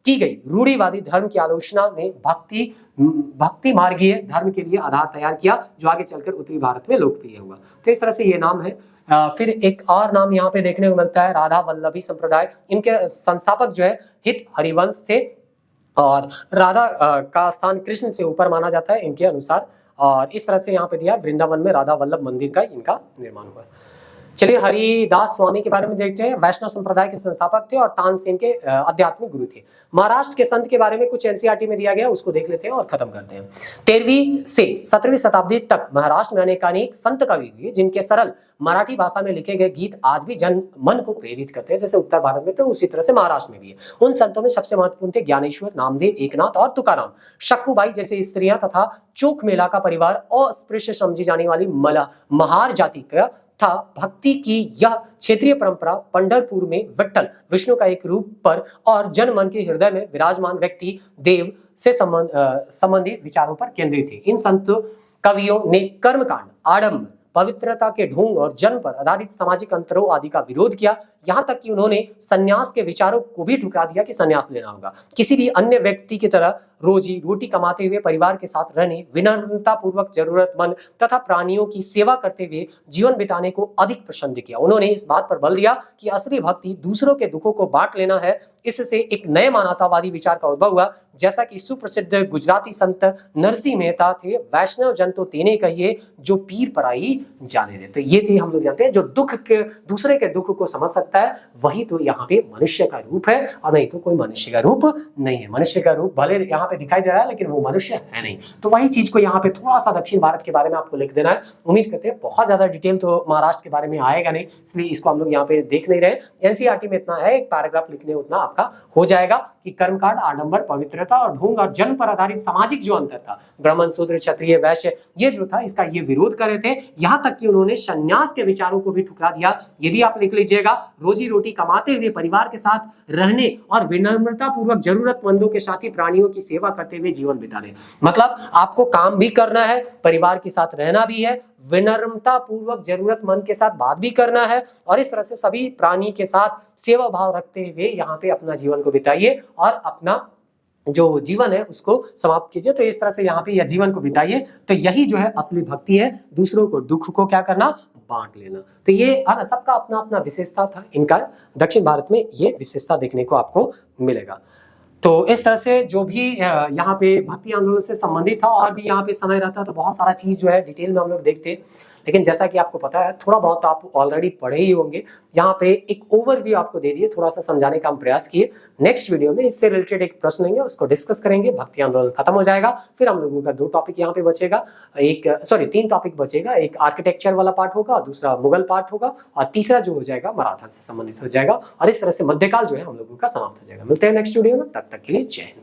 की गई रूढ़िवादी धर्म की आलोचना ने भक्ति मार्गीय धर्म के लिए आधार तैयार किया, जो आगे चलकर उत्तरी भारत में लोकप्रिय हुआ। तो इस तरह से ये नाम है। फिर एक और नाम यहाँ पे देखने को मिलता है, राधा वल्लभी संप्रदाय। इनके संस्थापक जो है हित हरिवंश थे और राधा का स्थान कृष्ण से ऊपर माना जाता है इनके अनुसार। और इस तरह से यहाँ पे दिया, वृंदावन में राधा वल्लभ मंदिर का इनका निर्माण हुआ। चलिए हरिदास स्वामी के बारे में देखते हैं। वैष्णव संप्रदाय के संस्थापक थे और तानसेन के आध्यात्मिक गुरु थे। महाराष्ट्र के संत के बारे में कुछ एनसीईआरटी में दिया गया, उसको देख लेते हैं और खत्म करते हैं। 13वीं से 17वीं शताब्दी तक महाराष्ट्र में अनेक संत कवि हुए जिनके सरल मराठी भाषा में लिखे गए गीत आज भी जन मन को प्रेरित करते हैं। जैसे उत्तर भारत में तो उसी तरह से महाराष्ट्र में भी है। उन संतों में सबसे महत्वपूर्ण थे ज्ञानेश्वर, नामदेव, एकनाथ और तुकाराम। शक्कुबाई जैसे स्त्रियां तथा चोक मेला का परिवार अस्पृश्य समझी जाने वाली महार जाति का था। भक्ति की यह क्षेत्रीय परंपरा पंढरपुर में विट्ठल विष्णु का एक रूप पर और जनमन के हृदय में विराजमान व्यक्ति देव से संबंधित विचारों पर केंद्रित थी। इन संत कवियों ने कर्मकांड, आडंबर, पवित्रता के ढोंग और जन्म पर आधारित सामाजिक अंतरों आदि का विरोध किया। यहाँ तक कि उन्होंने सन्यास के विचारों को भी ठुकरा दिया कि सन्यास लेना होगा। किसी भी अन्य व्यक्ति की तरह रोजी रोटी कमाते हुए परिवार के साथ रहने, विनम्रता पूर्वक जरूरतमंद तथा प्राणियों की सेवा करते हुए जीवन बिताने को अधिक पसंद किया। उन्होंने इस बात पर बल दिया कि असली भक्ति दूसरों के दुखों को बांट लेना है। इससे एक नए मानवतावादी विचार का उद्भव हुआ, जैसा कि सुप्रसिद्ध गुजराती संत नरसिंह मेहता थे, वैष्णव जन तो तेने कहिए जो पीर पराई जाने देते। ये थे, हम लोग जानते हैं, जो दूसरे के दुख को समझ सकता है वही तो यहाँ पे मनुष्य का रूप है, और नहीं तो कोई मनुष्य का रूप नहीं है। मनुष्य का रूप भले यहाँ पे दिखाई दे रहा है लेकिन वो मनुष्य है नहीं। तो वही चीज को यहाँ पे थोड़ा सा दक्षिण भारत के बारे में आपको लिख देना है। उम्मीद करते हैं बहुत ज्यादा डिटेल तो महाराष्ट्र के बारे में आएगा नहीं, इसलिए इसको हम लोग यहाँ पे देख नहीं रहे। एनसीईआरटी में इतना है, एक पैराग्राफ लिखने उतना आपका हो जाएगा कि कर्मकांड, आडंबर, पवित्रता और ढोंग और जन्म पर आधारित सामाजिक जो अंतर था, ब्राह्मण, शूद्र, क्षत्रिय, वैश्य, ये जो था इसका ये विरोध कर रहे थे। यहाँ तक कि उन्होंने संन्यास के विचारों को भी ठुकरा दिया। ये भी आप लिख लीजिएगा। रोजी रोटी कमाते हुए परिवार के साथ रहने और विनम्रता पूर्वक जरूरतमंदों के साथ ही प्राणियों की सेवा करते हुए जीवन बिताने। मतलब आपको काम भी करना है, परिवार के साथ रहना भी है, विनम्रता पूर्वक जरूरतमंद के साथ बात भी करना है, और इस तरह से सभी प्राणी के साथ सेवा भाव रखते हुए यहाँ पे अपना जीवन को बिताइए और अपना जो जीवन है उसको समाप्त कीजिए। तो इस तरह से यहाँ पे यह जीवन को बिताइए। तो यही जो है असली भक्ति है, दूसरों को दुख को क्या करना, बांट लेना। तो ये सबका अपना अपना विशेषता था। इनका दक्षिण भारत में ये विशेषता देखने को आपको मिलेगा। तो इस तरह से जो भी यहाँ पे भक्ति आंदोलन से संबंधित था, और भी यहाँ पे समय रहता तो बहुत सारा चीज जो है डिटेल में हम लोग देखते, लेकिन जैसा कि आपको पता है, थोड़ा बहुत आप ऑलरेडी पढ़े ही होंगे। यहाँ पे एक ओवरव्यू आपको दे दिए, थोड़ा सा समझाने का हम प्रयास किए। नेक्स्ट वीडियो में इससे रिलेटेड एक प्रश्न लेंगे, उसको डिस्कस करेंगे। भक्ति आंदोलन खत्म हो जाएगा, फिर हम लोगों का 2 टॉपिक यहाँ पे बचेगा, 3 टॉपिक बचेगा। एक आर्किटेक्चर वाला पार्ट होगा, दूसरा मुगल पार्ट होगा, और तीसरा जो हो जाएगा मराठा से संबंधित हो जाएगा। और इस तरह से मध्यकाल जो है हम लोगों का समाप्त हो जाएगा। मिलते हैं नेक्स्ट वीडियो में, तब तक के लिए जय हिंद।